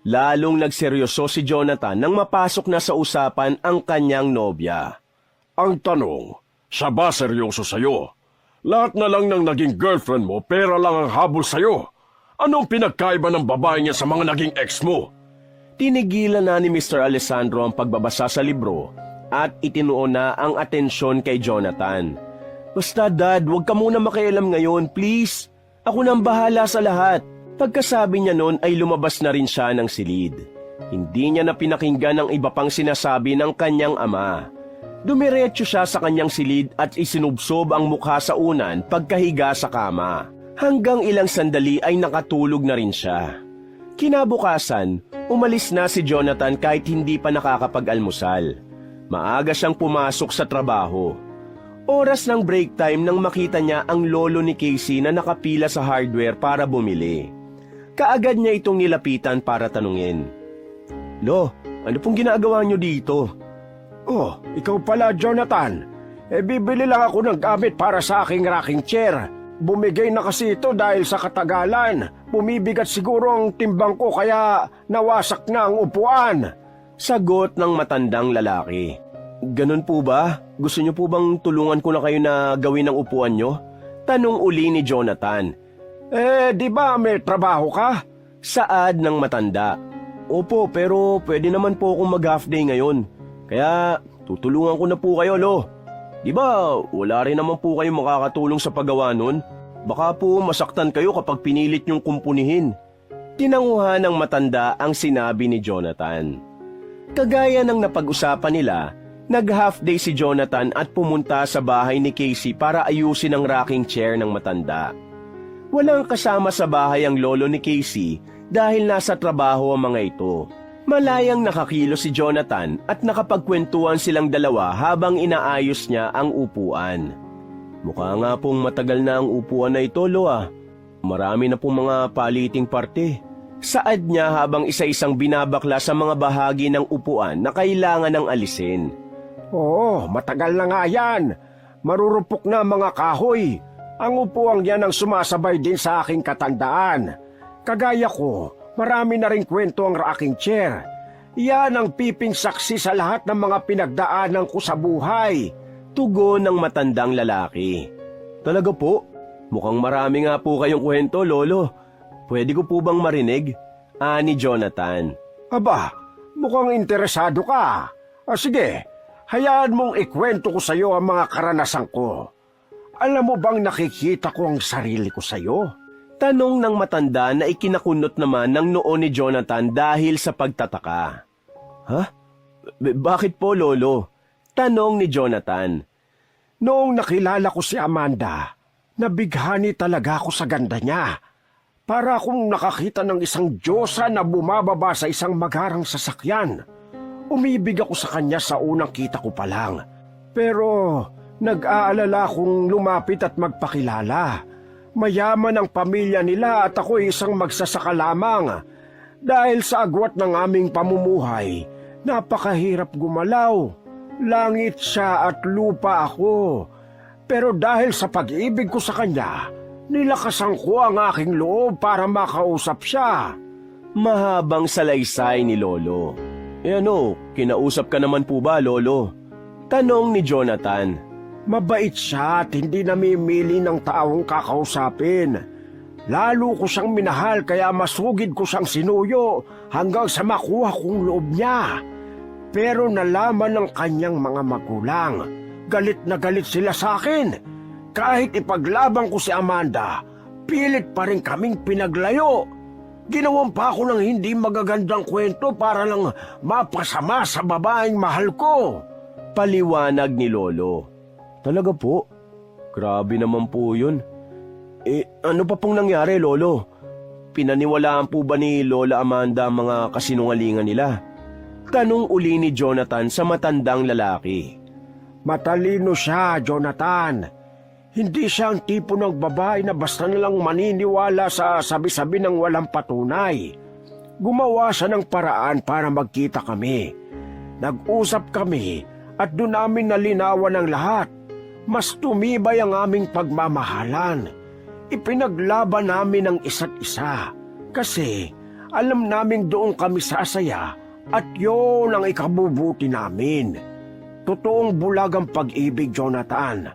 Speaker 1: Lalong nagseryoso si Jonathan nang mapasok na sa usapan ang kanyang nobya.
Speaker 4: Ang tanong, siya ba seryoso sa'yo? Lahat na lang ng naging girlfriend mo, pera lang ang habol sa'yo. Anong pinagkaiba ng babae niya sa mga naging ex mo?
Speaker 1: Tinigilan na ni Mr. Alessandro ang pagbabasa sa libro at itinuon na ang atensyon kay Jonathan. Basta Dad, huwag ka muna makialam ngayon, please. Ako nang bahala sa lahat. Pagkasabi niya noon ay lumabas na rin siya ng silid. Hindi niya na pinakinggan ang iba pang sinasabi ng kanyang ama. Dumiretso siya sa kanyang silid at isinubsob ang mukha sa unan pagkahiga sa kama. Hanggang ilang sandali ay nakatulog na rin siya. Kinabukasan, umalis na si Jonathan kahit hindi pa nakakapag-almusal. Maaga siyang pumasok sa trabaho. Oras ng break time nang makita niya ang lolo ni Casey na nakapila sa hardware para bumili. Kaagad niya itong nilapitan para tanungin. Lo, ano pong ginagawa niyo dito?
Speaker 3: Oh, ikaw pala, Jonathan. Bibili lang ako ng gamit para sa aking rocking chair. Bumigay na kasi ito dahil sa katagalan. Bumibigat siguro ang timbang ko kaya nawasak na ang upuan.
Speaker 1: Sagot ng matandang lalaki. Ganun po ba? Gusto niyo po bang tulungan ko na kayo na gawin ang upuan niyo? Tanong uli ni Jonathan.
Speaker 3: Di ba may trabaho ka?
Speaker 1: Saad ng matanda. Opo, pero pwede naman po akong mag-half day ngayon. Kaya tutulungan ko na po kayo, Lo. Di ba wala rin naman po kayo makakatulong sa paggawa nun? Baka po masaktan kayo kapag pinilit niyong kumpunihin. Tinanguhan ng matanda ang sinabi ni Jonathan. Kagaya ng napag-usapan nila, nag-half day si Jonathan at pumunta sa bahay ni Casey para ayusin ang rocking chair ng matanda. Walang kasama sa bahay ang lolo ni Casey dahil nasa trabaho ang mga ito. Malayang nakakilo si Jonathan at nakapagkwentuhan silang dalawa habang inaayos niya ang upuan. Mukha nga pong matagal na ang upuan na ito, Lo. Marami na pong mga paliting parte. Saad niya habang isa-isang binabakla sa mga bahagi ng upuan na kailangan ng alisin.
Speaker 3: Oo, matagal na nga yan. Marurupok na mga kahoy. Ang upuang yan ang sumasabay din sa aking katandaan. Kagaya ko, marami na rin kwento ang rocking chair. Yan ang piping saksi sa lahat ng mga pinagdaanan ko sa buhay.
Speaker 1: Tugon ng matandang lalaki. Talaga po? Mukhang marami nga po kayong kwento, Lolo. Pwede ko po bang marinig? Ani Jonathan.
Speaker 3: Aba, mukhang interesado ka. Sige, hayaan mong ikwento ko sa iyo ang mga karanasan ko. Alam mo bang nakikita ko ang sarili ko sa iyo?
Speaker 1: Tanong ng matanda na ikinakunot naman ng noo ni Jonathan dahil sa pagtataka. Ha? Bakit po, Lolo? Tanong ni Jonathan.
Speaker 3: Noong nakilala ko si Amanda, nabighani talaga ako sa ganda niya. Para akong nakakita ng isang diyosa na bumababa sa isang magarang sasakyan. Umibig ako sa kanya sa unang kita ko pa lang. Pero nag-aalala akong lumapit at magpakilala. Mayaman ang pamilya nila at ako isang magsasaka lamang. Dahil sa agwat ng aming pamumuhay, napakahirap gumalaw. Langit siya at lupa ako. Pero dahil sa pag-ibig ko sa kanya, nilakasan ko ang aking loob para makausap siya.
Speaker 1: Mahabang salaysay ni Lolo. Ano, kinausap ka naman po ba, Lolo? Tanong ni Jonathan.
Speaker 3: Mabait siya at hindi namimili ng taong kakausapin. Lalo ko siyang minahal kaya masugid ko siyang sinuyo hanggang sa makuha kong loob niya. Pero nalaman ng kanyang mga magulang, galit na galit sila sa akin. Kahit ipaglaban ko si Amanda, pilit pa rin kaming pinaglayo. Ginawan pa ako ng hindi magagandang kwento para lang mapasama sa babaeng mahal ko.
Speaker 1: Paliwanag ni Lolo. Talaga po? Grabe naman po yun. Ano pa pong nangyari, Lolo? Pinaniwalaan po ba ni Lola Amanda ang mga kasinungalingan nila? Tanong uli ni Jonathan sa matandang lalaki.
Speaker 3: Matalino siya, Jonathan. Hindi siya ang tipo ng babae na basta nalang maniniwala sa sabi-sabi ng walang patunay. Gumawa siya ng paraan para magkita kami. Nag-usap kami at doon namin nalinawan ang lahat. Mas tumibay ang aming pagmamahalan. Ipinaglaban namin ang isa't isa kasi alam naming doon kami sasaya at yun ang ikabubuti namin. Totoong bulag ang pag-ibig, Jonathan.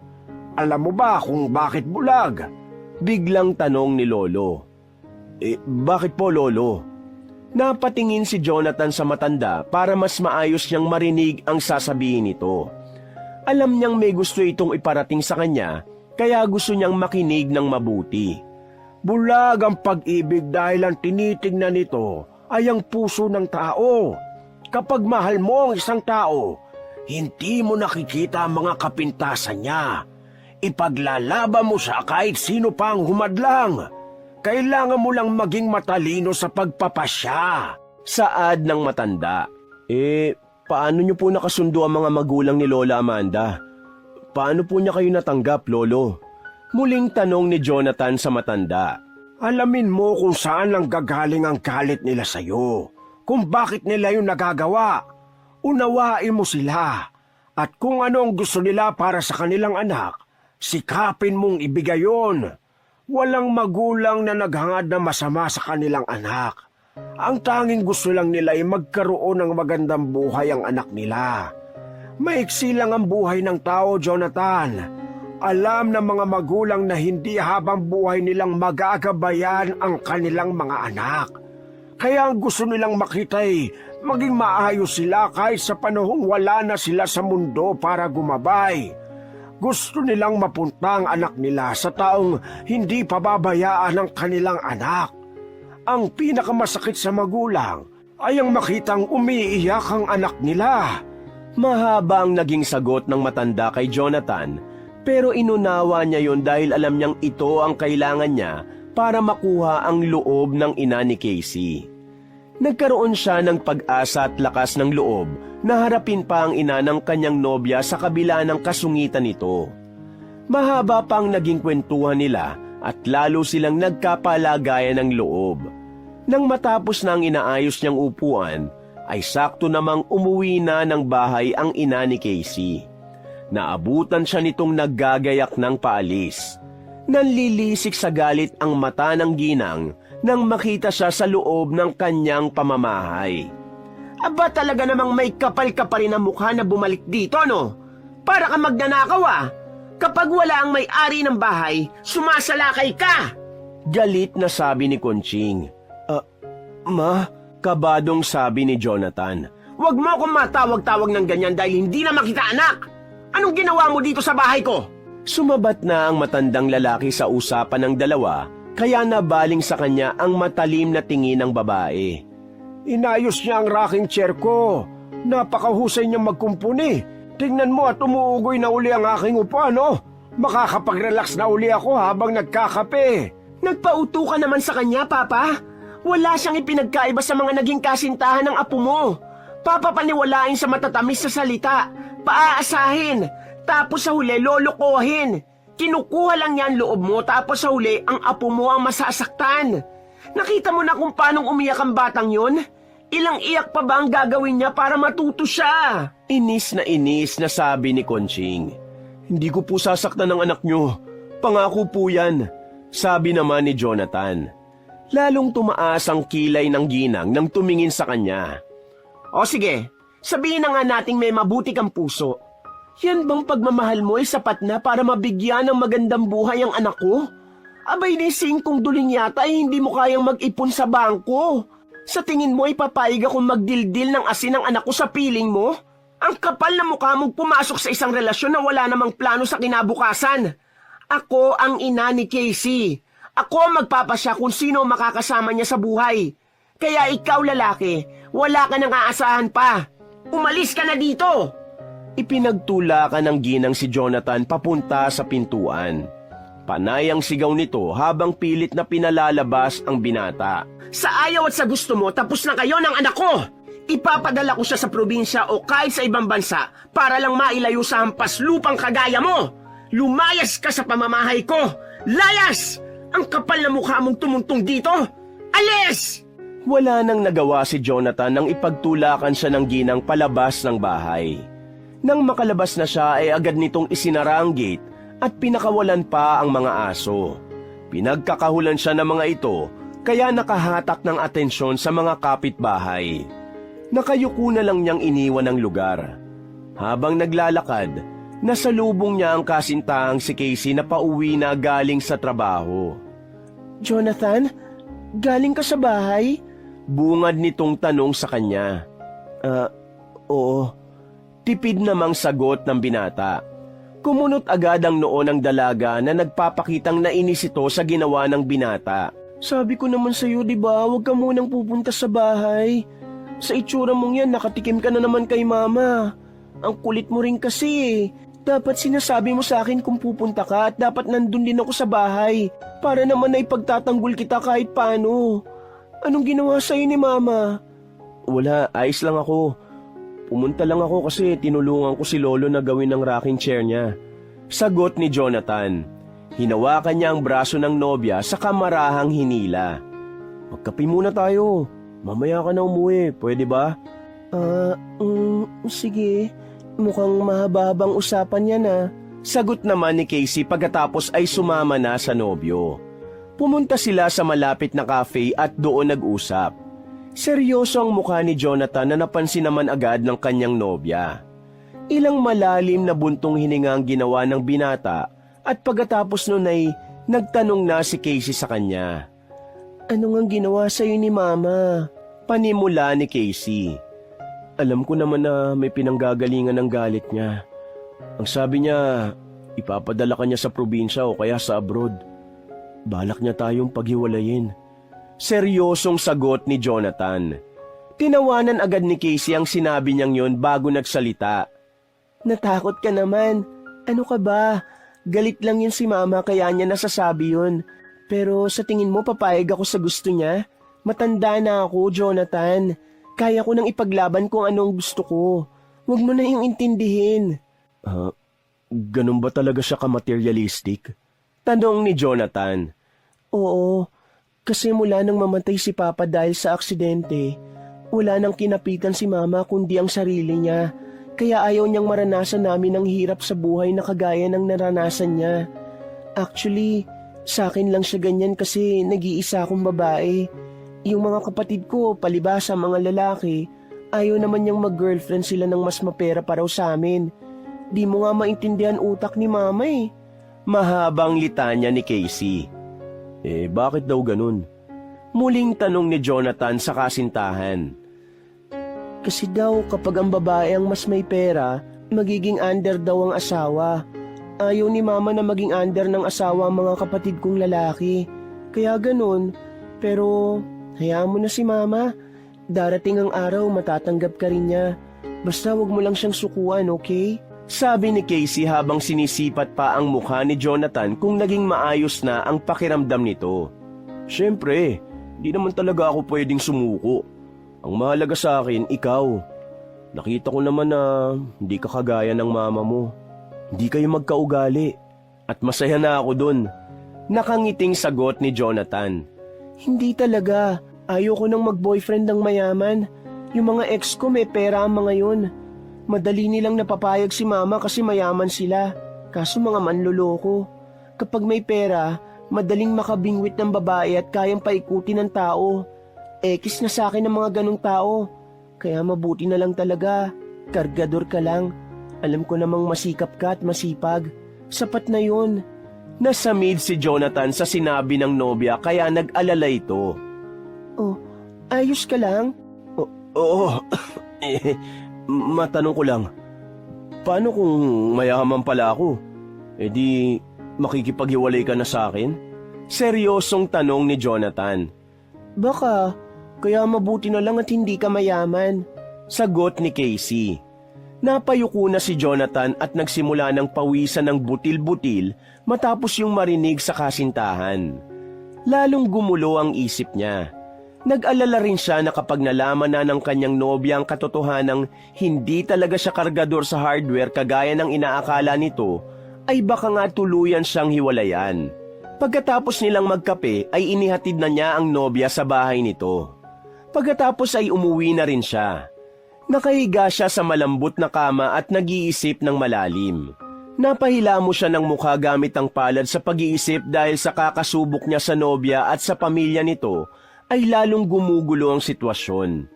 Speaker 3: Alam mo ba kung bakit bulag?
Speaker 1: Biglang tanong ni Lolo. Bakit po, Lolo? Napatingin si Jonathan sa matanda para mas maayos niyang marinig ang sasabihin nito. Alam niyang may gusto itong iparating sa kanya, kaya gusto niyang makinig ng mabuti.
Speaker 3: Bulag ang pag-ibig dahil ang tinitingnan nito ay ang puso ng tao. Kapag mahal mo ang isang tao, hindi mo nakikita ang mga kapintasan niya. Ipaglalaban mo siya kahit sino pa ang humadlang. Kailangan mo lang maging matalino sa pagpapasya.
Speaker 1: Saad ng matanda. Paano niyo po nakasundo ang mga magulang ni Lola Amanda? Paano po niya kayo natanggap, Lolo? Muling tanong ni Jonathan sa matanda.
Speaker 3: Alamin mo kung saan lang gagaling ang galit nila sa'yo. Kung bakit nila yung nagagawa. Unawain mo sila. At kung ano ang gusto nila para sa kanilang anak, sikapin mong ibigay yon. Walang magulang na naghangad na masama sa kanilang anak. Ang tanging gusto lang nila ay magkaroon ng magandang buhay ang anak nila. Maiksi lang ang buhay ng tao, Jonathan. Alam ng mga magulang na hindi habang buhay nilang magagabayan ang kanilang mga anak. Kaya ang gusto nilang makita ay maging maayos sila kahit sa panahong wala na sila sa mundo para gumabay. Gusto nilang mapunta ang anak nila sa taong hindi pababayaan ng kanilang anak. Ang pinakamasakit sa magulang ay ang makitang umiiyak ang anak nila.
Speaker 1: Mahaba ang naging sagot ng matanda kay Jonathan, pero inunawa niya yon dahil alam niyang ito ang kailangan niya para makuha ang loob ng ina ni Casey. Nagkaroon siya ng pag-asa at lakas ng loob na harapin pa ang ina ng kanyang nobya sa kabila ng kasungitan nito. Mahaba pang naging kwentuhan nila at lalo silang nagkapalagayan ng loob. Nang matapos na ang inaayos niyang upuan, ay sakto namang umuwi na ng bahay ang ina ni Casey. Naabutan siya nitong naggagayak ng paalis. Nanlilisik sa galit ang mata ng ginang nang makita siya sa loob ng kanyang pamamahay.
Speaker 2: Aba talaga namang may kapal ka pa rin ang mukha na bumalik dito, no? Para ka magnanakaw, ah. Kapag wala ang may-ari ng bahay, sumasalakay ka!
Speaker 1: Galit na sabi ni Conching. Ma, kabadong sabi ni Jonathan.
Speaker 2: Huwag mo akong matawag-tawag ng ganyan dahil hindi na makita anak! Anong ginawa mo dito sa bahay ko?
Speaker 1: Sumabat na ang matandang lalaki sa usapan ng dalawa, kaya nabaling sa kanya ang matalim na tingin ng babae.
Speaker 3: Inayos niya ang rocking chair ko. Napakahusay niya magkumpuni. Tingnan mo at umuugoy na uli ang aking upuan, no? Makakapag-relax na uli ako habang nagkakape.
Speaker 2: Nagpauto ka naman sa kanya, Papa. Wala siyang ipinagkaiba sa mga naging kasintahan ng apo mo. Papapaniwalain sa matatamis sa salita. Paaasahin. Tapos sa huli, lolokohin. Kinukuha lang niya ang loob mo tapos sa huli, ang apo mo ang masasaktan. Nakita mo na kung paanong umiyak ang batang yon? Ilang iyak pa ba ang gagawin niya para matuto siya?
Speaker 1: Inis na sabi ni Conching. Hindi ko po sasaktan ng anak niyo. Pangako po yan, sabi naman ni Jonathan. Lalong tumaas ang kilay ng ginang nang tumingin sa kanya.
Speaker 2: O sige, sabihin na nga nating may mabuti kang puso. Yan bang pagmamahal mo ay sapat na para mabigyan ng magandang buhay ang anak ko? Abay ni 5 duling yata ay hindi mo kayang mag-ipon sa bangko. Sa tingin mo ipapayag akong magdildil ng asin ng anak ko sa piling mo? Ang kapal na mukha mong pumasok sa isang relasyon na wala namang plano sa kinabukasan. Ako ang ina ni Casey. Ako ang magpapasya kung sino ang makakasama niya sa buhay. Kaya ikaw lalaki, wala ka nang aasahan pa. Umalis ka na dito!
Speaker 1: Ipinagtulakan ng ginang si Jonathan papunta sa pintuan. Panay ang sigaw nito habang pilit na pinalalabas ang binata.
Speaker 2: Sa ayaw at sa gusto mo, tapos na kayo ng anak ko! Ipapadala ko siya sa probinsya o kahit sa ibang bansa para lang mailayo sa hampas lupang kagaya mo! Lumayas ka sa pamamahay ko! Layas! Ang kapal na mukha mong tumuntong dito! Alis!
Speaker 1: Wala nang nagawa si Jonathan nang ipagtulakan siya ng ginang palabas ng bahay. Nang makalabas na siya ay agad nitong isinara ang gate at pinakawalan pa ang mga aso. Pinagkakahulan siya ng mga ito kaya nakahatak ng atensyon sa mga kapitbahay. Nakayuko na lang niyang iniwan ang lugar. Habang naglalakad, nasalubong niya ang kasintahang si Casey na pauwi na galing sa trabaho.
Speaker 2: Jonathan, galing ka sa bahay?
Speaker 1: Bungad nitong tanong sa kanya. Oo. Tipid namang sagot ng binata. Kumunot agad ang noo ng dalaga na nagpapakitang nainis ito sa ginawa ng binata.
Speaker 2: Sabi ko naman sa'yo, di ba, huwag ka munang pupunta sa bahay. Sa itsura mong yan, nakatikim ka na naman kay mama. Ang kulit mo rin kasi eh. Dapat sinasabi mo sa akin kung pupunta ka at dapat nandun din ako sa bahay. Para naman na ipagtatanggol kita kahit paano. Anong ginawa sa'yo ni mama?
Speaker 1: Wala, ayos lang ako. Pumunta lang ako kasi tinulungan ko si Lolo na gawin ang rocking chair niya. Sagot ni Jonathan. Hinawakan niya ang braso ng nobya sa kamarahang hinila. Magkape muna tayo. Mamaya ka na umuwi, pwede ba?
Speaker 2: Sige. Mukhang mahaba-habang usapan yan ah.
Speaker 1: Sagot naman ni Casey pagkatapos ay sumama na sa nobyo. Pumunta sila sa malapit na cafe at doon nag-usap. Seryoso ang mukha ni Jonathan na napansin naman agad ng kanyang nobya. Ilang malalim na buntong hininga ang ginawa ng binata at pagkatapos nun ay nagtanong na si Casey sa kanya.
Speaker 2: Ano ngang ginawa sa'yo ni mama?
Speaker 1: Panimula ni Casey. Alam ko naman na may pinanggagalingan ng galit niya. Ang sabi niya, ipapadala ka niya sa probinsya o kaya sa abroad. Balak niya tayong paghiwalayin. Seryosong sagot ni Jonathan. Tinawanan agad ni Casey ang sinabi niyang yon bago nagsalita.
Speaker 2: Natakot ka naman. Ano ka ba? Galit lang yun si mama kaya niya nasasabi yun. Pero sa tingin mo papayag ako sa gusto niya? Matanda na ako, Jonathan. Kaya ko nang ipaglaban kung anong gusto ko. Huwag mo na yung intindihin.
Speaker 1: Ganun ba talaga siya ka-materialistic? Tanong ni Jonathan.
Speaker 2: Oo, kasi mula nang mamatay si Papa dahil sa aksidente, wala nang kinapitan si Mama kundi ang sarili niya. Kaya ayaw niyang maranasan namin ang hirap sa buhay na kagaya ng naranasan niya. Actually, sa akin lang siya ganyan kasi nag-iisa akong babae. Yung mga kapatid ko, palibasa mga lalaki, ayaw naman niyang mag-girlfriend sila ng mas mapera para sa amin. Di mo nga maintindihan utak ni Mama eh.
Speaker 1: Mahabang litanya ni Casey. Bakit daw ganun? Muling tanong ni Jonathan sa kasintahan.
Speaker 2: Kasi daw kapag ang babae ang mas may pera, magiging under daw ang asawa. Ayaw ni Mama na maging under ng asawa ang mga kapatid kong lalaki. Kaya ganun. Pero hayaan mo na si Mama. Darating ang araw matatanggap ka rin niya. Basta wag mo lang siyang sukuan, okay?
Speaker 1: Sabi ni Casey habang sinisipat pa ang mukha ni Jonathan kung naging maayos na ang pakiramdam nito. Siyempre, di naman talaga ako pwedeng sumuko. Ang mahalaga sa akin, ikaw. Nakita ko naman na hindi ka kagaya ng mama mo. Hindi kayo magkaugali. At masaya na ako dun. Nakangiting sagot ni Jonathan.
Speaker 2: Hindi talaga. Ayoko nang mag-boyfriend ng mayaman. Yung mga ex ko may pera ang mga yun. Madali nilang napapayag si Mama kasi mayaman sila. Kaso mga manloloko. Kapag may pera, madaling makabingwit ng babae at kayang paikutin ng tao. Ekis na sa akin ng mga ganong tao. Kaya mabuti na lang talaga. Kargador ka lang. Alam ko namang masikap ka at masipag. Sapat na yun.
Speaker 1: Nasamid si Jonathan sa sinabi ng nobya kaya nag-alala ito.
Speaker 2: Oh,
Speaker 1: Ayos ka lang? Oo. Matanong ko lang. Paano kung mayaman pala ako? E di makikipaghiwalay ka na sa akin? Seryosong tanong ni Jonathan. Baka, kaya mabuti na lang at hindi ka mayaman. Sagot ni Casey. Napayuko na si Jonathan at nagsimula ng pawisan ng butil-butil matapos yung marinig sa kasintahan. Lalong gumulo ang isip niya. Nag-alala rin siya na kapag nalaman na ng kanyang nobya ang katotohanang hindi talaga siya kargador sa hardware kagaya ng inaakala nito, ay baka nga tuluyan siyang hiwalayan. Pagkatapos nilang magkape ay inihatid na niya ang nobya sa bahay nito. Pagkatapos ay umuwi na rin siya. Nakahiga siya sa malambot na kama at nag-iisip ng malalim. Napahilamo siya ng mukha gamit ang palad sa pag-iisip dahil sa kakasubok niya sa nobya at sa pamilya nito ay lalong gumugulo ang sitwasyon.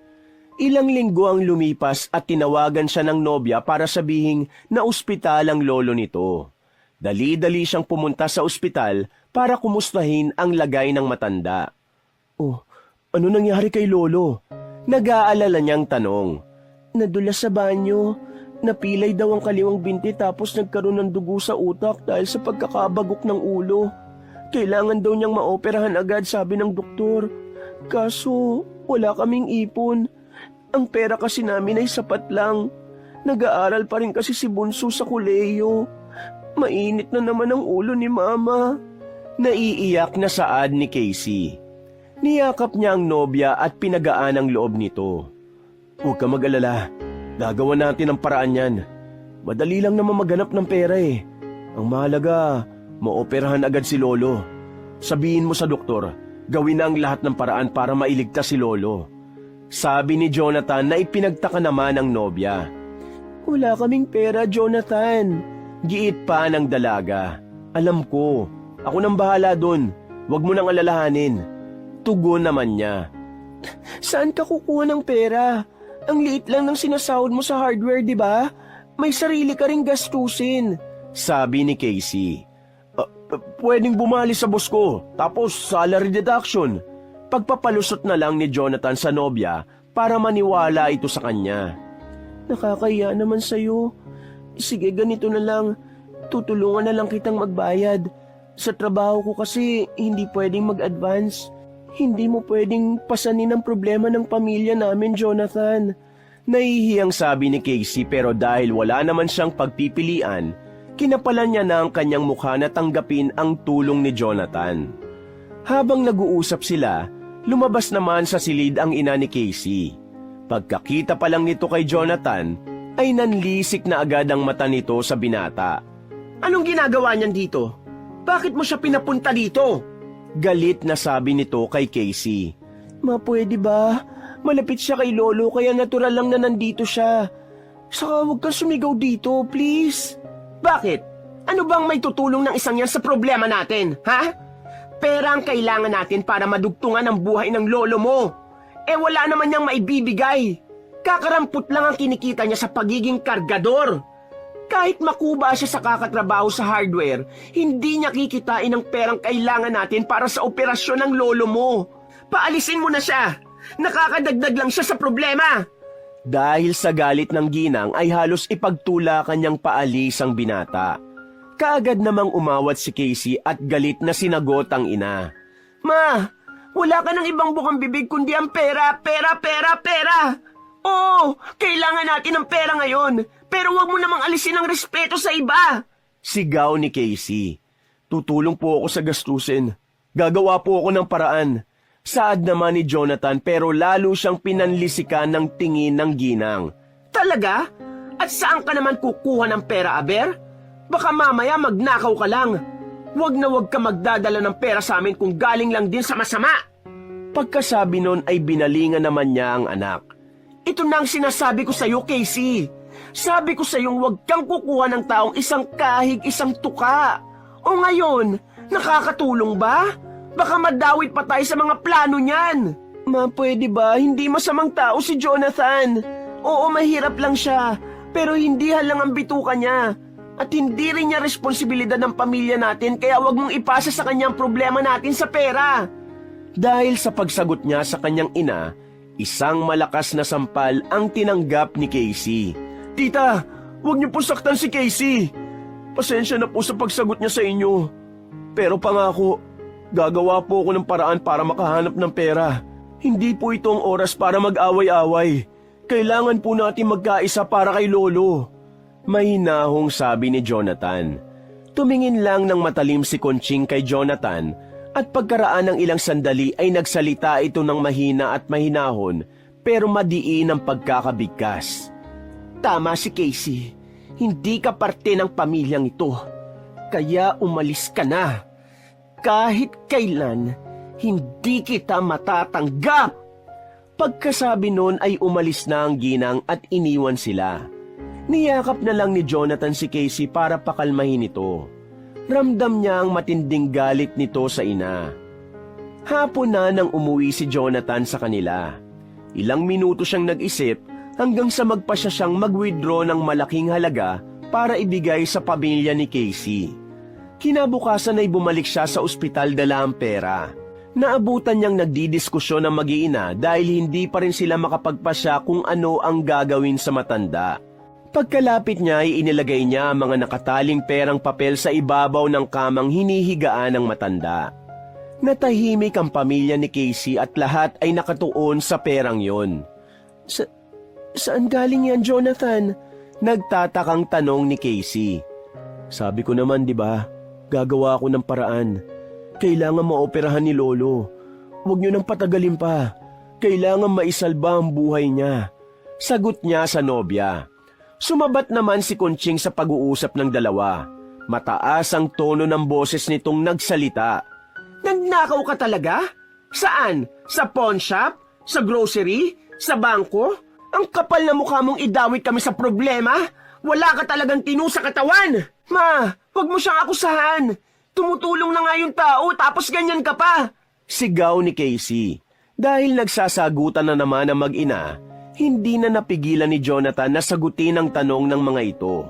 Speaker 1: Ilang linggo ang lumipas at tinawagan siya ng nobya para sabihing na ospital ang lolo nito. Dali-dali siyang pumunta sa ospital para kumustahin ang lagay ng matanda. Oh, ano nangyari kay lolo? Nag-aalala niyang tanong. Nadulas sa banyo. Napilay daw ang kaliwang binti tapos nagkaroon ng dugo sa utak dahil sa pagkakabagok ng ulo. Kailangan daw niyang maoperahan agad, sabi ng doktor. Kaso, wala kaming ipon. Ang pera kasi namin ay sapat lang. Nag-aaral pa rin kasi si Bunso sa kolehiyo. Mainit na naman ang ulo ni Mama. Naiiyak na saad ni Casey. Niyakap niya ang nobya at pinagaan ang loob nito. Huwag ka mag-alala. Gagawa natin ang paraan yan. Madali lang naman maghanap ng pera eh. Ang mahalaga, maoperahan agad si Lolo. Sabihin mo sa doktor, gawin na ang lahat ng paraan para mailigtas si Lolo. Sabi ni Jonathan na ipinagtaka naman ang nobya. Wala kaming pera, Jonathan. Giit pa ng dalaga. Alam ko, ako nang bahala dun. Huwag mo nang alalahanin. Tugon naman niya. Saan ka kukuha ng pera? Ang liit lang ng sinasahod mo sa hardware, di ba? May sarili ka ring gastusin. Sabi ni Casey. Pwedeng bumali sa boss ko, tapos salary deduction. Pagpapalusot na lang ni Jonathan sa nobya para maniwala ito sa kanya. Nakakaya naman sa'yo. Sige, ganito na lang. Tutulungan na lang kitang magbayad. Sa trabaho ko kasi hindi pwedeng mag-advance. Hindi mo pwedeng pasanin ang problema ng pamilya namin, Jonathan. Nahihiyang sabi ni Casey pero dahil wala naman siyang pagpipilian, kinapalan niya na ang kanyang mukha na tanggapin ang tulong ni Jonathan. Habang nag-uusap sila, lumabas naman sa silid ang ina ni Casey. Pagkakita pa lang nito kay Jonathan, ay nanlisik na agad ang mata nito sa binata. Anong ginagawa niyan dito? Bakit mo siya pinapunta dito? Galit na sabi nito kay Casey. Ma, pwede ba? Malapit siya kay Lolo kaya natural lang na nandito siya. Saka huwag kang sumigaw dito, please. Bakit? Ano bang may tutulong ng isang yan sa problema natin, ha? Pera ang kailangan natin para madugtungan ang buhay ng lolo mo. Eh wala naman niyang maibibigay. Kakarampot lang ang kinikita niya sa pagiging kargador. Kahit makuba siya sa kakatrabaho sa hardware, hindi niya kikitain ang perang kailangan natin para sa operasyon ng lolo mo. Paalisin mo na siya. Nakakadagdag lang siya sa problema. Dahil sa galit ng ginang ay halos ipagtulakan niyang paalis ang binata. Kaagad namang umawat si Casey at galit na sinagot ang ina. Ma, wala ka ng ibang bukang bibig kundi ang pera, pera, pera, pera. Oo, kailangan natin ng pera ngayon. Pero wag mo namang alisin ang respeto sa iba. Sigaw ni Casey. Tutulong po ako sa gastusin. Gagawa po ako ng paraan. Saad naman ni Jonathan pero lalo siyang pinanlisikan ng tingin ng ginang. Talaga? At saan ka naman kukuha ng pera, Aber? Baka mamaya magnakaw ka lang. Wag na wag ka magdadala ng pera sa amin kung galing lang din sa masama. Pagkasabi nun ay binalingan naman niya ang anak. Ito na ang sinasabi ko sa iyo, Casey. Sabi ko sa iyong huwag kang kukuha ng taong isang kahig, isang tuka. O ngayon, nakakatulong ba? Baka madawit pa tayo sa mga plano niyan. Ma, pwede ba? Hindi masamang tao si Jonathan. Oo, mahirap lang siya. Pero hindi halang ang bituka niya. At hindi rin niya responsibilidad ng pamilya natin kaya huwag mong ipasa sa kanyang problema natin sa pera. Dahil sa pagsagot niya sa kanyang ina, Isang malakas na sampal ang tinanggap ni Casey.
Speaker 2: Tita, huwag niyo po saktan si Casey. Pasensya na po sa pagsagot niya sa inyo. Pero pangako, gagawa po ako ng paraan para makahanap ng pera. Hindi po ito ang oras para mag-away-away. Kailangan po natin magkaisa para kay Lolo.
Speaker 1: Mahinahong sabi ni Jonathan. Tumingin lang ng matalim si Conching kay Jonathan at pagkaraan ng ilang sandali ay nagsalita ito ng mahina at mahinahon pero madiin ang pagkakabigkas.
Speaker 2: Tama si Casey. Hindi ka parte ng pamilyang ito. Kaya umalis ka na. Kahit kailan, hindi kita matatanggap.
Speaker 1: Pagkasabi nun ay umalis na ang ginang at iniwan sila. Niyakap na lang ni Jonathan si Casey para pakalmahin ito. Ramdam niya ang matinding galit nito sa ina. Hapon na nang umuwi si Jonathan sa kanila. Ilang minuto siyang nag-isip hanggang sa magpasya siyang mag-withdraw ng malaking halaga para ibigay sa pamilya ni Casey. Kinabukasan ay bumalik siya sa ospital dala ang pera. Naabutan niyang nagdidiskusyon ng mag-iina dahil hindi pa rin sila makapagpasya kung ano ang gagawin sa matanda. Pagkalapit niya ay inilagay niya ang mga nakataling perang papel sa ibabaw ng kamang hinihigaan ng matanda. Natahimik ang pamilya ni Casey at lahat ay nakatuon sa perang yon.
Speaker 2: Saan galing yan, Jonathan?
Speaker 1: Nagtatakang tanong ni Casey.
Speaker 2: Sabi ko naman, di ba? Gagawa ako ng paraan. Kailangan maoperahan ni Lolo. Huwag niyo nang patagalin pa. Kailangan maisalba ang buhay niya.
Speaker 1: Sagot niya sa nobya. Sumabat naman si Conching sa pag-uusap ng dalawa. Mataas ang tono ng boses nitong nagsalita.
Speaker 2: Nagnakaw ka talaga? Saan? Sa pawn shop? Sa grocery? Sa bangko? Ang kapal na mukha mong idawit kami sa problema? Wala ka talagang tinu sa katawan! Ma, huwag mo siyang akusahan! Tumutulong na nga yung tao tapos ganyan ka pa!
Speaker 1: Sigaw ni Casey. Dahil nagsasagutan na naman ang mag-ina, hindi na napigilan ni Jonathan na sagutin ang tanong ng mga ito.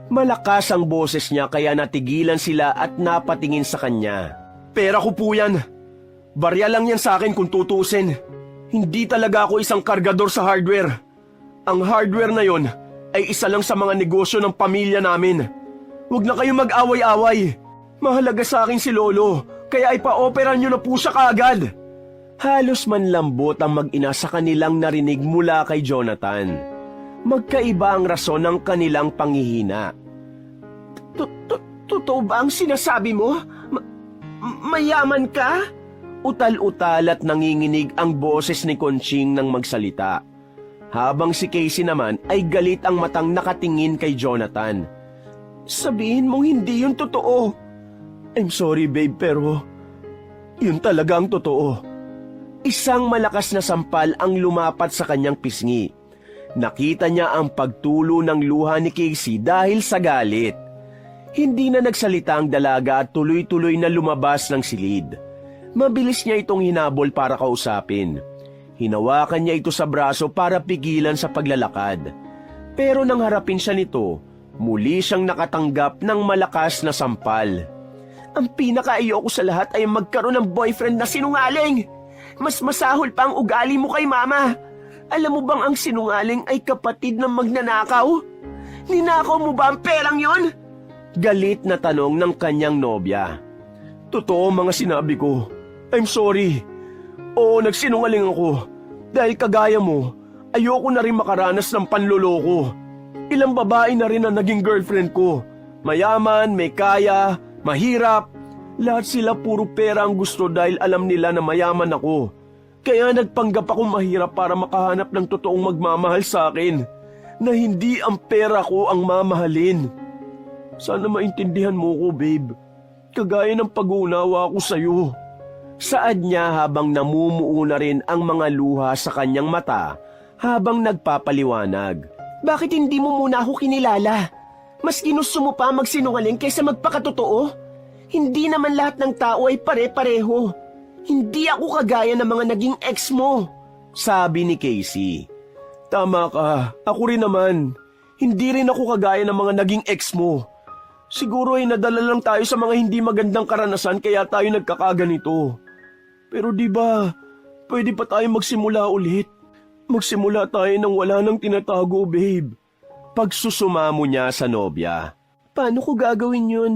Speaker 1: Malakas ang boses niya kaya natigilan sila at napatingin sa kanya.
Speaker 2: Pera ko po yan. Barya lang yan sa akin kung tutusin. Hindi talaga ako isang kargador sa hardware. Ang hardware na yon ay isa lang sa mga negosyo ng pamilya namin. Huwag na kayong mag-away-away. Mahalaga sa akin si Lolo, kaya ipa-opera nyo na po siya kaagad.
Speaker 1: Halos manlambot ang mag-ina sa kanilang narinig mula kay Jonathan. Magkaiba ang rason ng kanilang panghihina.
Speaker 2: Totoo ba ang sinasabi mo? Mayaman ka?
Speaker 1: Utal-utal at nanginginig ang boses ni Conching nang magsalita. Habang si Casey naman ay galit ang matang nakatingin kay Jonathan.
Speaker 2: Sabihin mong hindi yun totoo. I'm sorry babe pero yun talaga ang totoo.
Speaker 1: Isang malakas na sampal ang lumapat sa kanyang pisngi. Nakita niya ang pagtulo ng luha ni Casey dahil sa galit. Hindi na nagsalita ang dalaga at tuloy-tuloy na lumabas ng silid. Mabilis niya itong hinabol para kausapin. Hinawakan niya ito sa braso para pigilan sa paglalakad. Pero nang harapin siya nito, muli siyang nakatanggap ng malakas na sampal.
Speaker 2: Ang pinaka-ayoko sa lahat ay magkaroon ng boyfriend na sinungaling. Mas masahol pa ang ugali mo kay Mama. Alam mo bang ang sinungaling ay kapatid ng magnanakaw? Ninakaw mo ba ang perang yon?
Speaker 1: Galit na tanong ng kanyang nobya.
Speaker 2: Totoo mga sinabi ko. I'm sorry. Oo, nagsinungaling ako. Dahil kagaya mo, ayoko na rin makaranas ng panloloko. Ilang babae na rin ang naging girlfriend ko. Mayaman, may kaya, mahirap. Lahat sila puro pera ang gusto dahil alam nila na mayaman ako. Kaya nagpanggap ako mahirap para makahanap ng totoong magmamahal sa akin. Na hindi ang pera ko ang mamahalin. Sana maintindihan mo ko, babe. Kagaya ng pag-uunawa ko sa'yo.
Speaker 1: Saad niya habang namumuo na rin ang mga luha sa kanyang mata habang nagpapaliwanag.
Speaker 2: Bakit hindi mo muna ako kinilala? Mas ginusto mo pa magsinungaling kaysa magpakatotoo? Hindi naman lahat ng tao ay pare-pareho. Hindi ako kagaya ng mga naging ex mo.
Speaker 1: Sabi ni Casey.
Speaker 2: Tama ka, ako rin naman. Hindi rin ako kagaya ng mga naging ex mo. Siguro ay nadala lang tayo sa mga hindi magandang karanasan kaya tayo nagkakaganito. Pero di ba, pwede pa tayo magsimula ulit?
Speaker 1: Magsimula tayo nang wala nang tinatago, babe. Pagsusumamo niya sa nobya. Paano ko gagawin yun?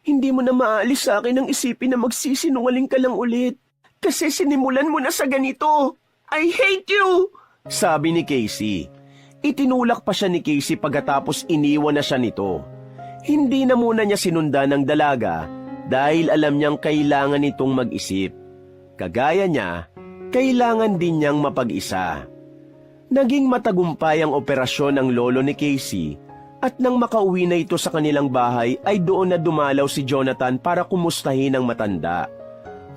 Speaker 1: Hindi mo na maalis sa akin ang isipin na magsisinungaling ka lang ulit. Kasi sinimulan mo na sa ganito. I hate you! Sabi ni Casey. Itinulak pa siya ni Casey pagkatapos iniwan na siya nito. Hindi na muna niya sinundan ng dalaga dahil alam niyang kailangan nitong mag-isip. Kagaya niya, kailangan din niyang mapag-isa. Naging matagumpay ang operasyon ng lolo ni Casey at nang makauwi na ito sa kanilang bahay ay doon na dumalaw si Jonathan para kumustahin ang matanda.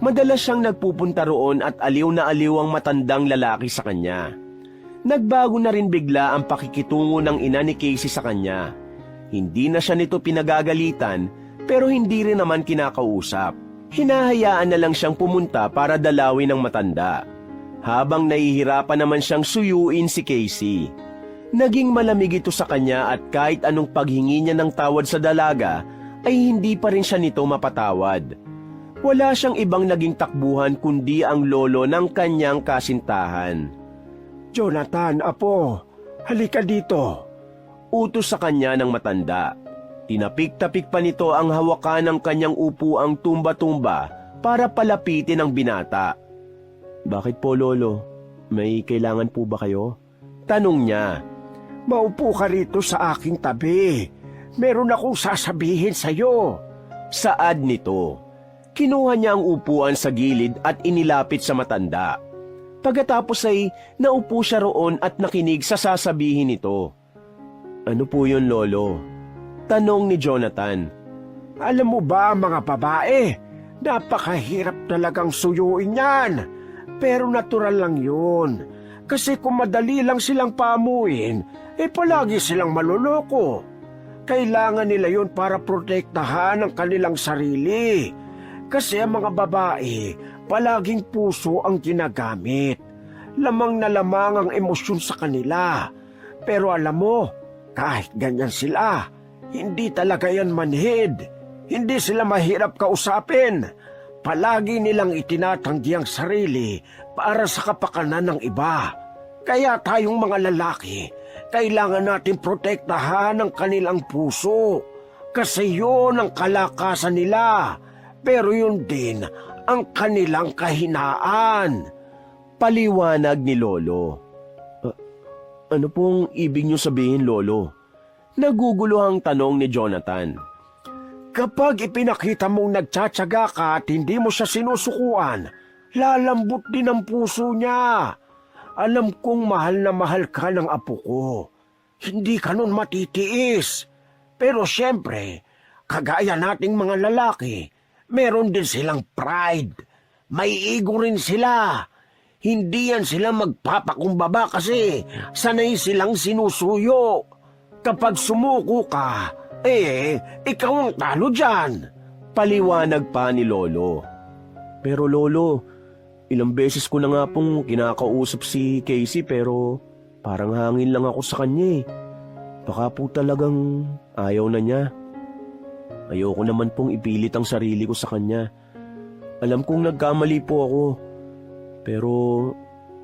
Speaker 1: Madalas siyang nagpupunta roon at aliw na aliw ang matandang lalaki sa kanya. Nagbago na rin bigla ang pakikitungo ng ina ni Casey sa kanya. Hindi na siya nito pinagagalitan pero hindi rin naman kinakausap. Hinahayaan na lang siyang pumunta para dalawin ang matanda. Habang nahihirapan naman siyang suyuin si Casey. Naging malamig ito sa kanya at kahit anong paghingi niya ng tawad sa dalaga ay hindi pa rin siya nito mapatawad. Wala siyang ibang naging takbuhan kundi ang lolo ng kanyang kasintahan.
Speaker 3: Jonathan, apo, halika dito.
Speaker 1: Utos sa kanya ng matanda. Tinapik-tapik pa nito ang hawakan ng kanyang upuang tumba-tumba para palapitin ang binata. Bakit po, Lolo? May kailangan po ba kayo? Tanong niya.
Speaker 3: Maupo ka rito sa aking tabi. Meron akong sasabihin sa'yo.
Speaker 1: Saad nito. Kinuha niya ang upuan sa gilid at inilapit sa matanda. Pagkatapos ay naupo siya roon at nakinig sa sasabihin nito. Ano po yun, Lolo? Tanong ni Jonathan.
Speaker 3: Alam mo ba, mga babae, napakahirap talagang suyuin yan. Pero natural lang yun. Kasi kung madali lang silang paamuin, palagi silang maluloko. Kailangan nila yun para protektahan ang kanilang sarili. Kasi ang mga babae, palaging puso ang ginagamit. Lamang na lamang ang emosyon sa kanila. Pero alam mo, kahit ganyan sila, hindi talaga yan manhid. Hindi sila mahirap kausapin. Palagi nilang itinatanggi ang sarili para sa kapakanan ng iba. Kaya tayong mga lalaki, kailangan natin protektahan ang kanilang puso. Kasi yun ang kalakasan nila. Pero yun din ang kanilang kahinaan.
Speaker 1: Paliwanag ni Lolo. Ano pong ibig niyo sabihin, Lolo? Nagugulo ang tanong ni Jonathan.
Speaker 3: Kapag ipinakita mong nagtsatsaga ka at hindi mo siya sinusukuan, lalambot din ang puso niya. Alam kong mahal na mahal ka ng apo ko. Hindi ka nun matitiis. Pero siyempre, kagaya nating mga lalaki, meron din silang pride. May ego rin sila. Hindi yan sila magpapakumbaba kasi sanay silang sinusuyo. Kapag sumuko ka, ikaw ang talo dyan.
Speaker 1: Paliwanag pa ni Lolo. Pero Lolo, ilang beses ko na nga pong kinakausap si Casey pero parang hangin lang ako sa kanya eh. Baka po talagang ayaw na niya. Ayoko naman pong ipilit ang sarili ko sa kanya. Alam kong nagkamali po ako. Pero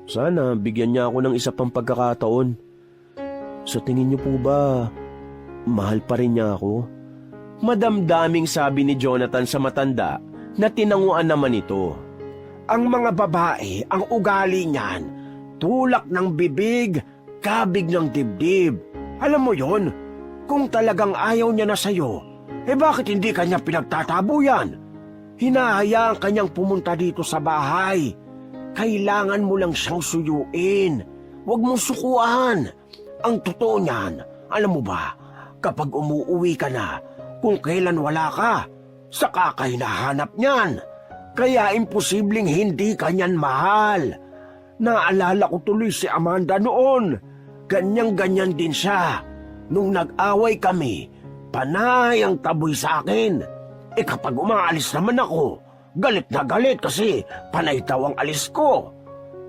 Speaker 1: sana bigyan niya ako ng isa pang pagkakataon. Sa tingin niyo po ba, mahal pa rin niya ako? Madamdaming sabi ni Jonathan sa matanda na tinanguan naman ito.
Speaker 3: Ang mga babae, ang ugali niyan, tulak ng bibig, kabig ng dibdib. Alam mo yon, kung talagang ayaw niya na sa'yo, bakit hindi kanya pinagtatabuyan? Hinahayaan kanyang pumunta dito sa bahay. Kailangan mo lang siyang suyuin. Huwag mong sukuan. Ang totoo niyan, alam mo ba, kapag umuuwi ka na, kung kailan wala ka, saka ka hinahanap niyan. Kaya imposibleng hindi ka niyan mahal. Naalala ko tuloy si Amanda noon. Ganyang-ganyan din siya. Nung nag-away kami, panay ang taboy sa akin. Kapag umaalis naman ako, galit na galit kasi panay daw ang alis ko.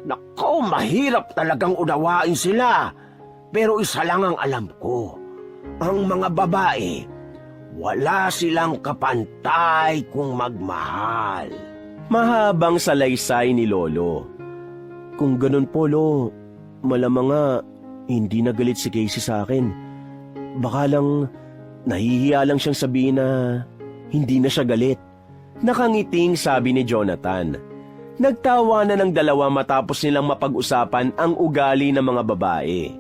Speaker 3: Nako, mahirap talagang unawain sila. Pero isa lang ang alam ko. Ang mga babae, wala silang kapantay kung magmahal.
Speaker 1: Mahabang salaysay ni Lolo. Kung ganun po, Lo, malamang nga hindi nagalit si Casey sa akin. Baka lang nahihiya lang siyang sabihin na hindi na siya galit. Nakangiting sabi ni Jonathan. Nagtawa na ng dalawa matapos nilang mapag-usapan ang ugali ng mga babae.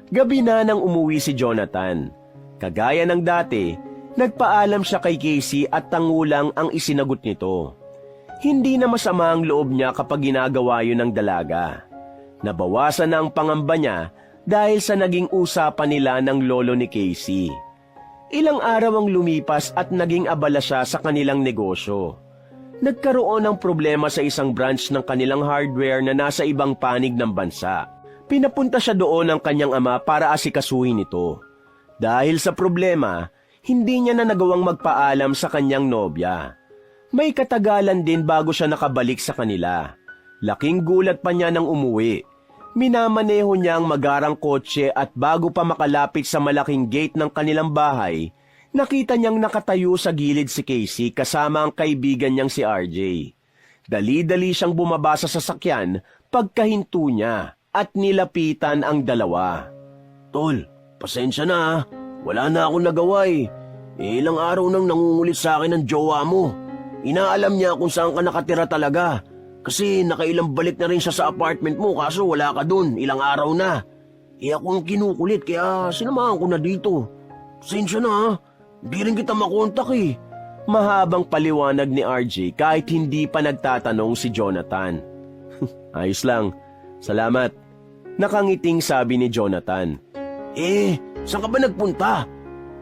Speaker 1: Gabi na nang umuwi si Jonathan. Kagaya ng dati, nagpaalam siya kay Casey at tangulang ang isinagot nito. Hindi na masama ang loob niya kapag ginagawa yun ng dalaga. Nabawasan na ang pangamba niya dahil sa naging usapan nila ng lolo ni Casey. Ilang araw ang lumipas at naging abala siya sa kanilang negosyo. Nagkaroon ng problema sa isang branch ng kanilang hardware na nasa ibang panig ng bansa. Pinapunta siya doon ng kanyang ama para asikasuhin ito. Dahil sa problema, hindi niya na nagawang magpaalam sa kanyang nobya. May katagalan din bago siya nakabalik sa kanila. Laking gulat pa niya nang umuwi. Minamaneho niya ang magarang kotse at bago pa makalapit sa malaking gate ng kanilang bahay, nakita niyang nakatayo sa gilid si Casey kasama ang kaibigan niyang si RJ. Dali-dali siyang bumaba sa sasakyan pagkahinto niya at nilapitan ang dalawa.
Speaker 2: Tol, pasensya na ha. Wala na akong nagawa eh. Ilang araw nang nangungulit sa akin ng jowa mo. Inaalam niya kung saan ka nakatira talaga. Kasi nakailang balik na rin siya sa apartment mo kaso wala ka dun, ilang araw na. Ako ang kinukulit kaya sinamahan ko na dito. Pasensya na ha, hindi rin kita makontak eh.
Speaker 1: Mahabang paliwanag ni RJ kahit hindi pa nagtatanong si Jonathan. Ayos lang, salamat. Nakangiting sabi ni Jonathan.
Speaker 2: Saan ka ba nagpunta?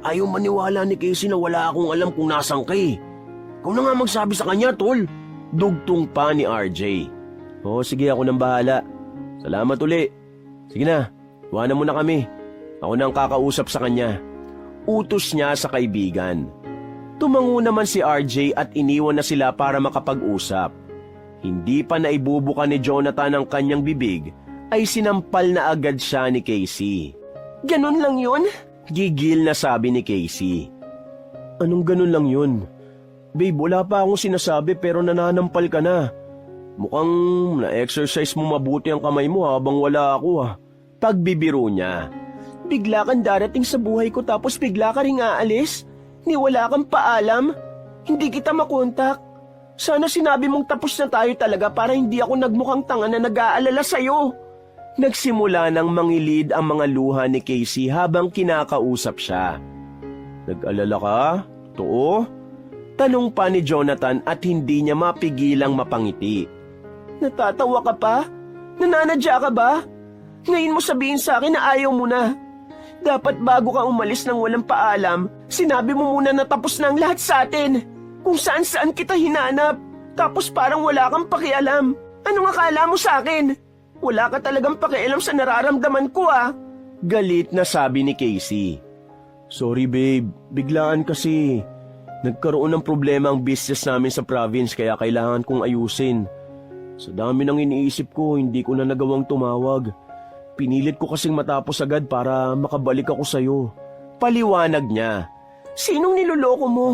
Speaker 2: Ayaw maniwala ni Casey na wala akong alam kung nasan ka eh. Ikaw na nga magsabi sa kanya, tol.
Speaker 1: Dugtong pa ni RJ. Sige, ako nang bahala. Salamat uli. Sige na, iwanan mo na kami. Ako na ang kakausap sa kanya. Utos niya sa kaibigan. Tumango naman si RJ at iniwan na sila para makapag-usap. Hindi pa naibubuka ni Jonathan ang kanyang bibig, ay sinampal na agad siya ni Casey.
Speaker 2: Ganun lang yun?
Speaker 1: Gigil na sabi ni Casey. Anong ganun lang yun? Babe, wala pa akong sinasabi pero nananampal ka na. Mukhang na-exercise mo mabuti ang kamay mo habang wala ako . Pagbibiro niya.
Speaker 2: Bigla kang darating sa buhay ko tapos bigla ka ring aalis? Ni wala kang paalam? Hindi kita makontak? Sana sinabi mong tapos na tayo talaga para hindi ako nagmukhang tanga na nag-aalala sa'yo.
Speaker 1: Nagsimula ng mangilid ang mga luha ni Casey habang kinakausap siya. Nag-alala ka? Totoo? Tanong pa ni Jonathan at hindi niya mapigilang mapangiti.
Speaker 2: Natatawa ka pa? Nananadya ka ba? Ngayon mo sabihin sa akin na ayaw mo na. Dapat bago ka umalis ng walang paalam, sinabi mo muna na tapos na ang lahat sa atin. Kung saan-saan kita hinanap. Tapos parang wala kang pakialam. Anong akala mo sa akin? Wala ka talagang pakialam sa nararamdaman ko .
Speaker 1: Galit na sabi ni Casey. Sorry babe, biglaan kasi. Nagkaroon ng problema ang business namin sa province kaya kailangan kong ayusin. Sa dami ng iniisip ko, hindi ko na nagawang tumawag. Pinilit ko kasing matapos agad para makabalik ako sa'yo. Paliwanag niya.
Speaker 2: Sinong niloloko mo?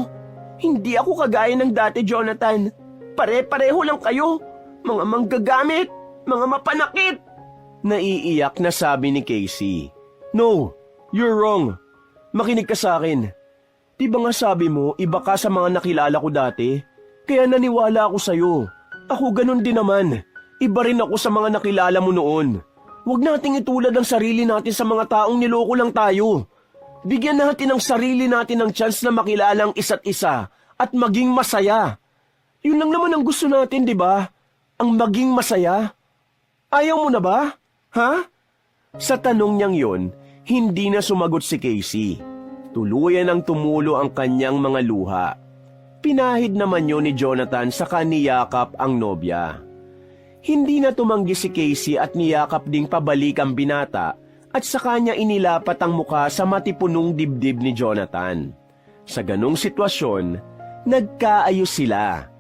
Speaker 2: Hindi ako kagaya ng dati, Jonathan. Pare-pareho lang kayo. Mga manggagamit, mga mapanakit.
Speaker 1: Naiiyak na sabi ni Casey. No, you're wrong. Makinig ka sa akin. Di ba nga sabi mo, iba ka sa mga nakilala ko dati? Kaya naniwala ako sa'yo. Ako ganun din naman. Iba rin ako sa mga nakilala mo noon. Huwag nating itulad ang sarili natin sa mga taong niloko lang tayo. Bigyan natin ang sarili natin ng chance na makilala ang isa't isa at maging masaya. Yun lang naman ang gusto natin, di ba? Ang maging masaya. Ayaw mo na ba? Ha? Sa tanong niyang yon, hindi na sumagot si Casey. Tuluyan ang tumulo ang kanyang mga luha. Pinahid naman yun ni Jonathan sa kaniyakap ang nobya. Hindi na tumanggi si Casey at niyakap ding pabalik ang binata at sa kanya inilapat ang muka sa matipunong dibdib ni Jonathan. Sa ganong sitwasyon, nagkaayos sila.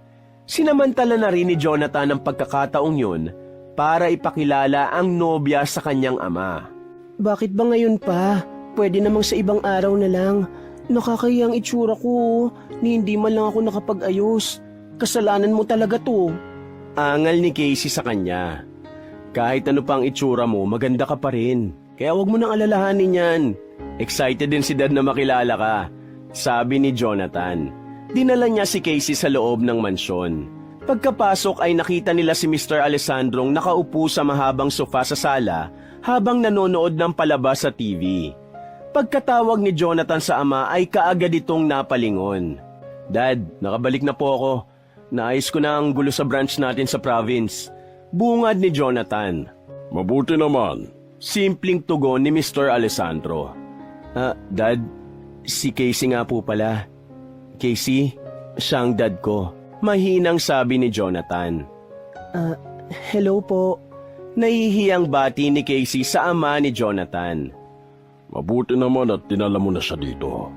Speaker 1: Sinamantala na rin ni Jonathan ang pagkakataong yun para ipakilala ang nobya sa kanyang ama.
Speaker 2: Bakit ba ngayon pa? Pwede namang sa ibang araw na lang. Nakakayang itsura ko. Ni hindi man lang ako nakapag-ayos. Kasalanan mo talaga to.
Speaker 1: Angal ni Casey sa kanya. Kahit ano pang itsura mo, maganda ka pa rin. Kaya wag mo nang alalahanin yan. Excited din si Dad na makilala ka, sabi ni Jonathan. Dinala niya si Casey sa loob ng mansyon. Pagkapasok ay nakita nila si Mr. Alessandrong nakaupo sa mahabang sofa sa sala habang nanonood ng palabas sa TV. Pagkatawag ni Jonathan sa ama ay kaagad itong napalingon. Dad, nakabalik na po ako. Naayos ko na ang gulo sa branch natin sa province. Bungad ni Jonathan.
Speaker 4: Mabuti naman.
Speaker 1: Simpleng tugon ni Mr. Alessandro. Dad, si Casey nga po pala. Casey, siya ang dad ko. Mahinang sabi ni Jonathan. Hello po. Nahihiyang bati ni Casey sa ama ni Jonathan.
Speaker 4: Mabuti naman at dinala mo na siya dito.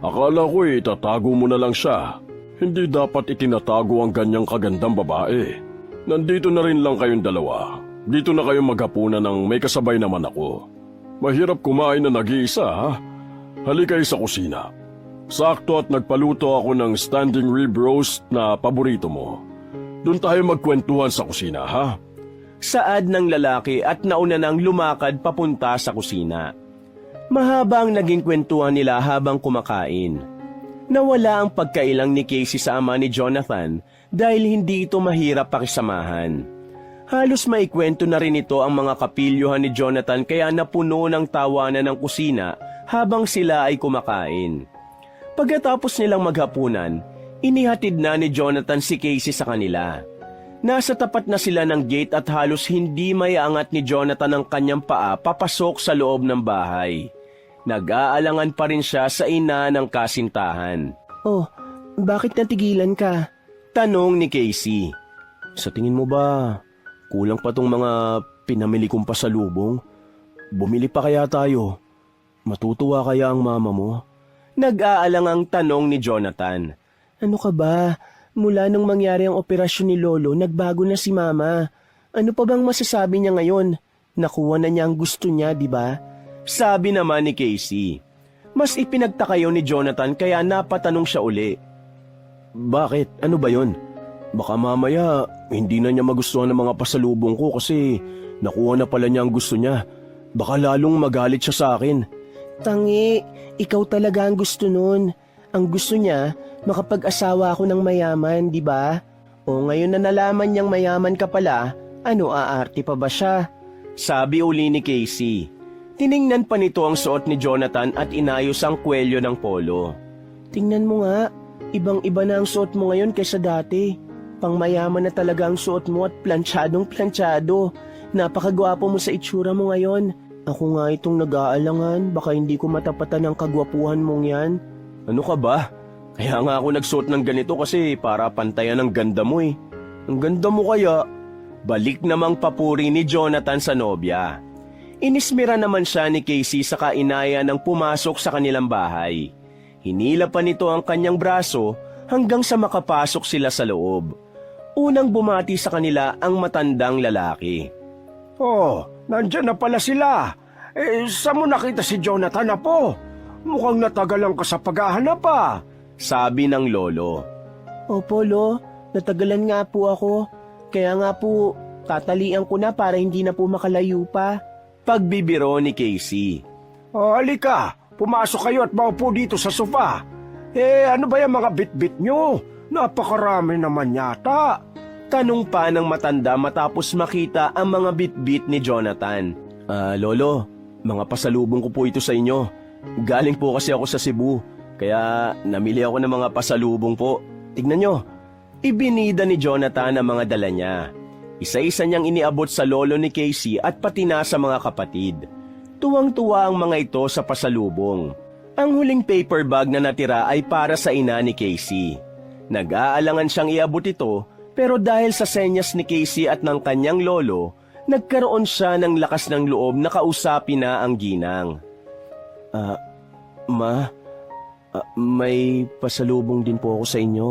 Speaker 4: Akala ko itatago mo na lang siya. Hindi dapat itinatago ang ganyang kagandang babae. Nandito na rin lang kayong dalawa. Dito na kayo maghapunan ng may kasabay naman ako. Mahirap kumain na nag-iisa, ha? Halika kayo sa kusina. Sakto at nagpaluto ako ng standing rib roast na paborito mo. Doon tayo magkwentuhan sa kusina, ha?
Speaker 1: Saad ng lalaki at nauna nang lumakad papunta sa kusina. Mahaba ang naging kwentuhan nila habang kumakain. Nawala ang pagkailang ni Casey sa ama ni Jonathan dahil hindi ito mahirap pakisamahan. Halos maikwento na rin ito ang mga kapilyuhan ni Jonathan kaya napuno ng tawanan ng kusina habang sila ay kumakain. Pagkatapos nilang maghapunan, inihatid na ni Jonathan si Casey sa kanila. Nasa tapat na sila ng gate at halos hindi may angat ni Jonathan ang kanyang paa papasok sa loob ng bahay. Nag-aalangan pa rin siya sa ina ng kasintahan. Oh, bakit natigilan ka? Tanong ni Casey. Sa tingin mo ba, kulang pa tong mga pinamili kong pasalubong? Bumili pa kaya tayo? Matutuwa kaya ang mama mo? Nag-aalangang tanong ni Jonathan. Ano ka ba? Mula nung mangyari ang operasyon ni Lolo, nagbago na si Mama. Ano pa bang masasabi niya ngayon? Nakuha na niya ang gusto niya, di ba? Sabi naman ni Casey. Mas ipinagtaka yun ni Jonathan kaya napatanong siya uli. Bakit? Ano ba yon? Baka mamaya hindi na niya magustuhan ng mga pasalubong ko kasi nakuha na pala niya ang gusto niya. Baka lalong magalit siya sa akin. Tangi, ikaw talaga ang gusto nun. Ang gusto niya, makapag-asawa ako ng mayaman, di ba? O ngayon na nalaman niyang mayaman ka pala, ano aarte pa ba siya? Sabi uli ni Casey. Tiningnan pa nito ang suot ni Jonathan at inayos ang kwelyo ng polo. Tingnan mo nga, ibang-iba na ang suot mo ngayon kaysa dati. Pangmayaman na talaga ang suot mo at plantsadong-plantsado. Napakagwapo mo sa itsura mo ngayon. Ako nga itong nag-aalangan, baka hindi ko matapatan ang kagwapuhan mong yan. Ano ka ba? Kaya nga ako nagsuot ng ganito kasi para pantayan ang ganda mo eh. Ang ganda mo kaya. Balik namang papuri ni Jonathan sa nobya. Inismira naman siya ni Casey sa kainaya ng pumasok sa kanilang bahay. Hinila pa nito ang kanyang braso hanggang sa makapasok sila sa loob. Unang bumati sa kanila ang matandang lalaki.
Speaker 3: Oh, nandyan na pala sila. Saan mo nakita si Jonathan na po? Mukhang natagalan ka sa paghahanap pa.
Speaker 1: Sabi ng lolo. Opo, Lo. Natagalan nga po ako. Kaya nga po, tatalian ko na para hindi na po makalayo pa. Pagbibiro ni Casey.
Speaker 3: Oh, halika. Pumasok kayo at maupo dito sa sofa. Ano ba yung mga bit-bit nyo? Napakarami naman yata.
Speaker 1: Tanong pa ng matanda matapos makita ang mga bit-bit ni Jonathan. Lolo, mga pasalubong ko po ito sa inyo. Galing po kasi ako sa Cebu, kaya namili ako ng mga pasalubong po. Tignan nyo. Ibinida ni Jonathan ang mga dala niya. Isa-isa niyang iniabot sa lolo ni Casey at pati na sa mga kapatid. Tuwang-tuwa ang mga ito sa pasalubong. Ang huling paper bag na natira ay para sa ina ni Casey. Nag-aalangan siyang iabot ito, pero dahil sa senyas ni Casey at ng kanyang lolo, nagkaroon siya ng lakas ng loob na kausapin na ang ginang. May pasalubong din po ako sa inyo.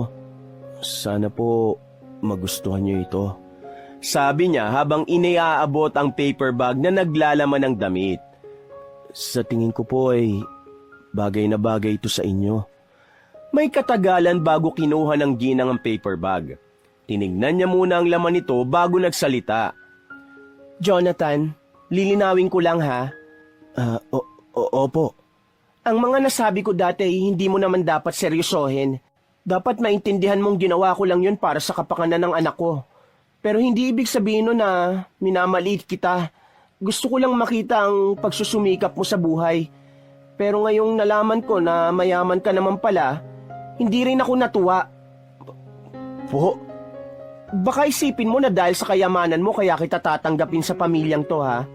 Speaker 1: Sana po magustuhan niyo ito. Sabi niya habang iniaabot ang paper bag na naglalaman ng damit. Sa tingin ko po ay bagay na bagay ito sa inyo. May katagalan bago kinuha ng ginang ang paper bag. Tinignan niya muna ang laman nito bago nagsalita. Jonathan, lilinawin ko lang ha. Opo. Ang mga nasabi ko dati hindi mo naman dapat seryosohin. Dapat maintindihan mong ginawa ko lang yun para sa kapakanan ng anak ko. Pero hindi ibig sabihin nun na minamaliit kita. Gusto ko lang makita ang pagsusumikap mo sa buhay. Pero ngayong nalaman ko na mayaman ka naman pala, hindi rin ako natuwa. Po? Baka isipin mo na dahil sa kayamanan mo kaya kita tatanggapin sa pamilyang to ha.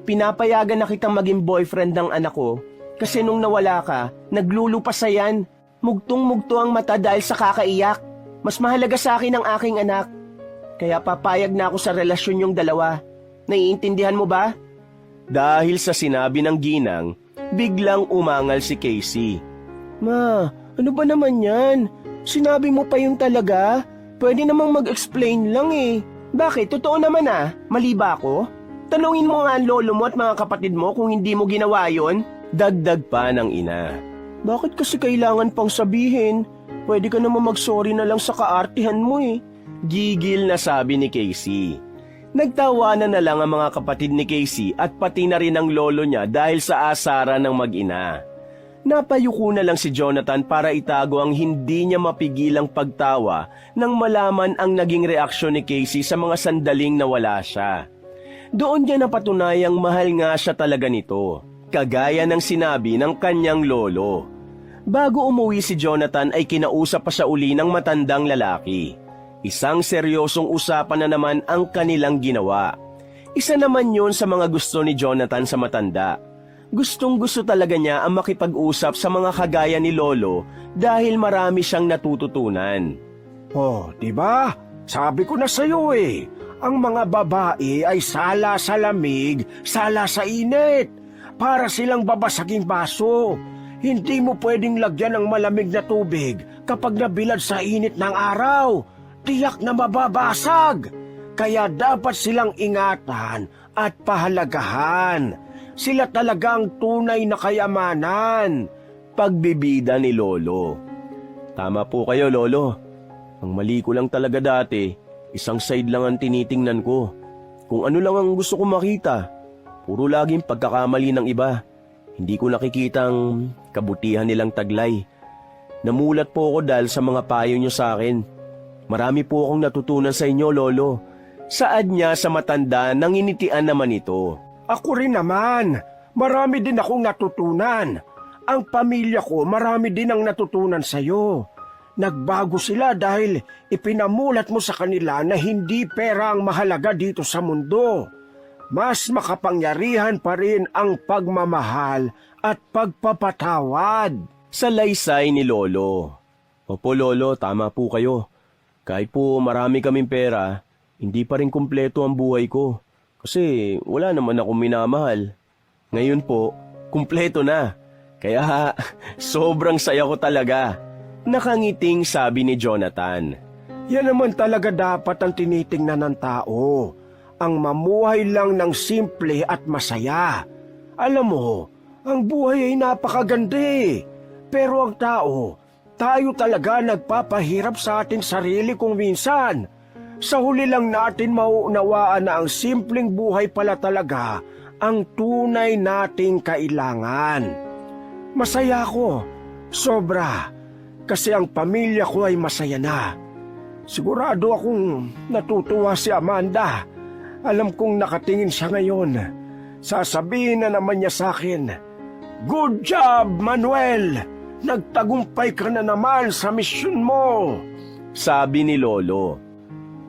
Speaker 1: Pinapayagan na kitang maging boyfriend ng anak ko kasi nung nawala ka, naglulupasayan. Mugtong-mugto ang mata dahil sa kakaiyak. Mas mahalaga sa akin ang aking anak. Kaya papayag na ako sa relasyon yung dalawa. Naiintindihan mo ba? Dahil sa sinabi ng ginang, biglang umangal si Casey. Ma, ano ba naman yan? Sinabi mo pa yung talaga? Pwede namang mag-explain lang eh. Bakit? Totoo naman ah. Mali ba ako? Tanungin mo nga ang lolo mo at mga kapatid mo kung hindi mo ginawa yon. Dagdag pa ng ina. Bakit kasi kailangan pang sabihin? Pwede ka naman mag-sorry na lang sa kaartihan mo eh. Gigil na sabi ni Casey. Nagtawanan na lang ang mga kapatid ni Casey at pati na rin ang lolo niya dahil sa asara ng mag-ina. Napayuko na lang si Jonathan para itago ang hindi niya mapigilang pagtawa nang malaman ang naging reaksyon ni Casey sa mga sandaling nawala siya. Doon niya napatunayang mahal nga siya talaga nito, kagaya ng sinabi ng kanyang lolo. Bago umuwi si Jonathan ay kinausap pa siya uli ng matandang lalaki. Isang seryosong usapan na naman ang kanilang ginawa. Isa naman yun sa mga gusto ni Jonathan sa matanda. Gustong-gusto talaga niya ang makipag-usap sa mga kagaya ni Lolo dahil marami siyang natututunan.
Speaker 3: Oh, diba? Sabi ko na sa'yo eh. Ang mga babae ay sala sa lamig, sala sa init. Para silang babasaging baso. Hindi mo pwedeng lagyan ng malamig na tubig kapag nabilad sa init ng araw. Tiyak na mababasag. Kaya dapat silang ingatan at pahalagahan. Sila talagang tunay na kayamanan.
Speaker 1: Pagbibida ni Lolo. Tama po kayo, Lolo. Ang mali ko lang talaga dati, isang side lang ang tinitingnan ko. Kung ano lang ang gusto kong makita. Puro laging pagkakamali ng iba. Hindi ko nakikitang kabutihan nilang taglay. Namulat po ako dahil sa mga payo niyo sa akin. Marami po akong natutunan sa inyo, Lolo. Saad niya sa matanda nang initian naman ito.
Speaker 3: Ako rin naman. Marami din akong natutunan. Ang pamilya ko marami din ang natutunan sa'yo. Nagbago sila dahil ipinamulat mo sa kanila na hindi pera ang mahalaga dito sa mundo. Mas makapangyarihan pa rin ang pagmamahal at pagpapatawad.
Speaker 1: Salaysay ni Lolo. Opo, Lolo, tama po kayo. Kahit po marami kaming pera, hindi pa rin kumpleto ang buhay ko. Kasi wala naman akong minamahal. Ngayon po, kumpleto na. Kaya sobrang saya ko talaga. Nakangiting sabi ni Jonathan.
Speaker 3: Yan naman talaga dapat ang tinitingnan ng tao. Ang mamuhay lang ng simple at masaya. Alam mo, ang buhay ay napakaganda eh. Pero ang tao, tayo talaga nagpapahirap sa ating sarili kung minsan. Sa huli lang natin mauunawaan na ang simpleng buhay pala talaga ang tunay nating kailangan. Masaya ako, sobra, kasi ang pamilya ko ay masaya na. Sigurado akong natutuwa si Amanda. Alam kong nakatingin siya ngayon. Sasabihin na naman niya sa akin, "Good job, Manuel! Nagtagumpay ka na naman sa misyon mo!"
Speaker 1: Sabi ni Lolo.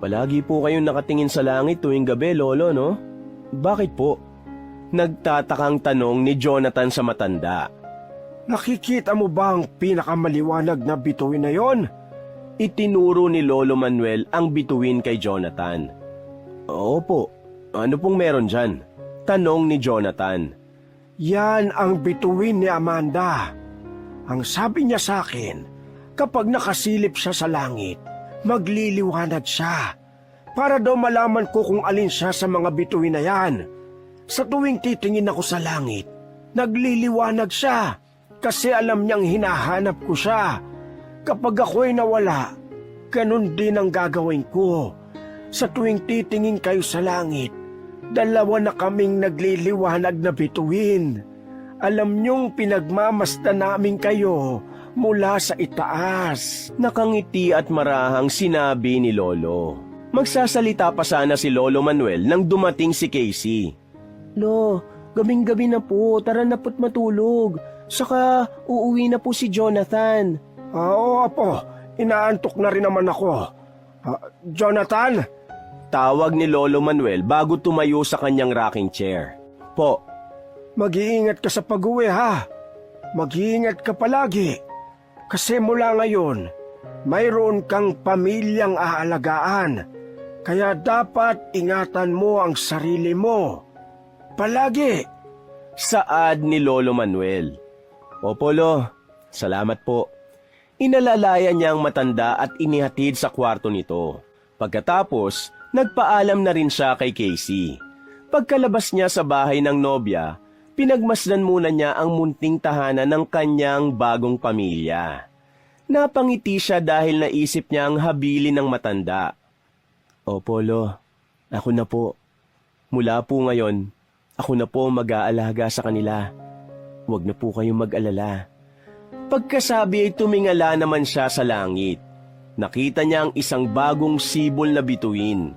Speaker 1: Palagi po kayong nakatingin sa langit tuwing gabi, Lolo, no? Bakit po? Nagtatakang tanong ni Jonathan sa matanda.
Speaker 3: Nakikita mo ba ang pinakamaliwanag na bituin na yon?
Speaker 1: Itinuro ni Lolo Manuel ang bituin kay Jonathan. Opo, ano pong meron dyan? Tanong ni Jonathan.
Speaker 3: Yan ang bituin ni Amanda. Ang sabi niya sa akin, kapag nakasilip siya sa langit, magliliwanag siya. Para daw malaman ko kung alin siya sa mga bituin na yan. Sa tuwing titingin ako sa langit, nagliliwanag siya kasi alam niyang hinahanap ko siya. Kapag ako'y nawala, ganun din ang gagawin ko. Sa tuwing titingin kayo sa langit, Dalawa na kaming nagliliwanag na bituin. Alam niyong pinagmamasdan namin kayo mula sa itaas.
Speaker 1: Nakangiti at marahang sinabi ni Lolo. Magsasalita pa sana si Lolo Manuel nang dumating si Casey. Lo, gabing-gabi na po, tara na po't matulog. Saka uuwi na po si Jonathan.
Speaker 3: Oo, Apo, inaantok na rin naman ako. Jonathan?
Speaker 1: Tawag ni Lolo Manuel bago tumayo sa kanyang rocking chair. Po,
Speaker 3: Mag-iingat ka sa pag-uwi ha. Mag-iingat ka palagi. Kasi mula ngayon, mayroon kang pamilyang aalagaan. Kaya dapat ingatan mo ang sarili mo. Palagi.
Speaker 1: saad ni Lolo Manuel. Opo, Lo. Salamat po. Inalalaya niya ang matanda at inihatid sa kwarto nito. Pagkatapos, nagpaalam na rin siya kay Casey. Pagkalabas niya sa bahay ng nobya, pinagmasdan muna niya ang munting tahanan ng kanyang bagong pamilya. Napangiti siya dahil naisip niya ang habilin ng matanda. Opo, Lo. Ako na po. Mula po ngayon, ako na po mag-aalaga sa kanila. Huwag na po kayong mag-alala. Pagkasabi ay tumingala naman siya sa langit. Nakita niya ang isang bagong sibol na bituin.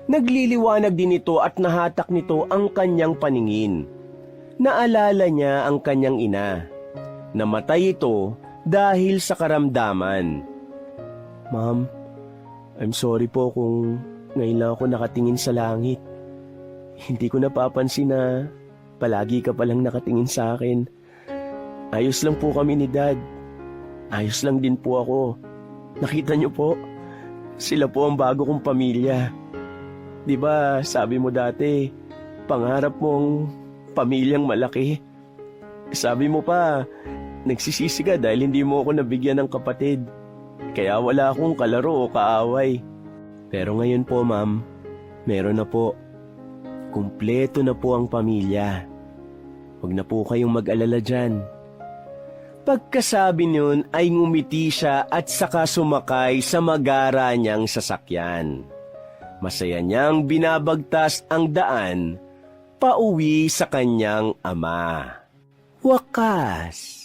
Speaker 1: Nagliliwanag din ito at nahatak nito ang kanyang paningin. Naalala niya ang kanyang ina. Namatay ito dahil sa karamdaman. Ma'am, I'm sorry po kung ngayon lang ako nakatingin sa langit. Hindi ko napapansin na palagi ka palang nakatingin sa akin. Ayos lang po kami ni Dad. Ayos lang din po ako. Nakita niyo po, sila po ang bago kong pamilya. Di ba sabi mo dati, pangarap mong pamilyang malaki. Sabi mo pa, nagsisisi ka dahil hindi mo ako nabigyan ng kapatid. Kaya wala akong kalaro o kaaway. Pero ngayon po, Ma'am, meron na po. Kumpleto na po ang pamilya. Huwag na po kayong mag-alala dyan. Pagkasabi niyon ay ngumiti siya at saka sumakay sa magara niyang sasakyan. Masaya niyang binabagtas ang daan pauwi sa kanyang ama. Wakas!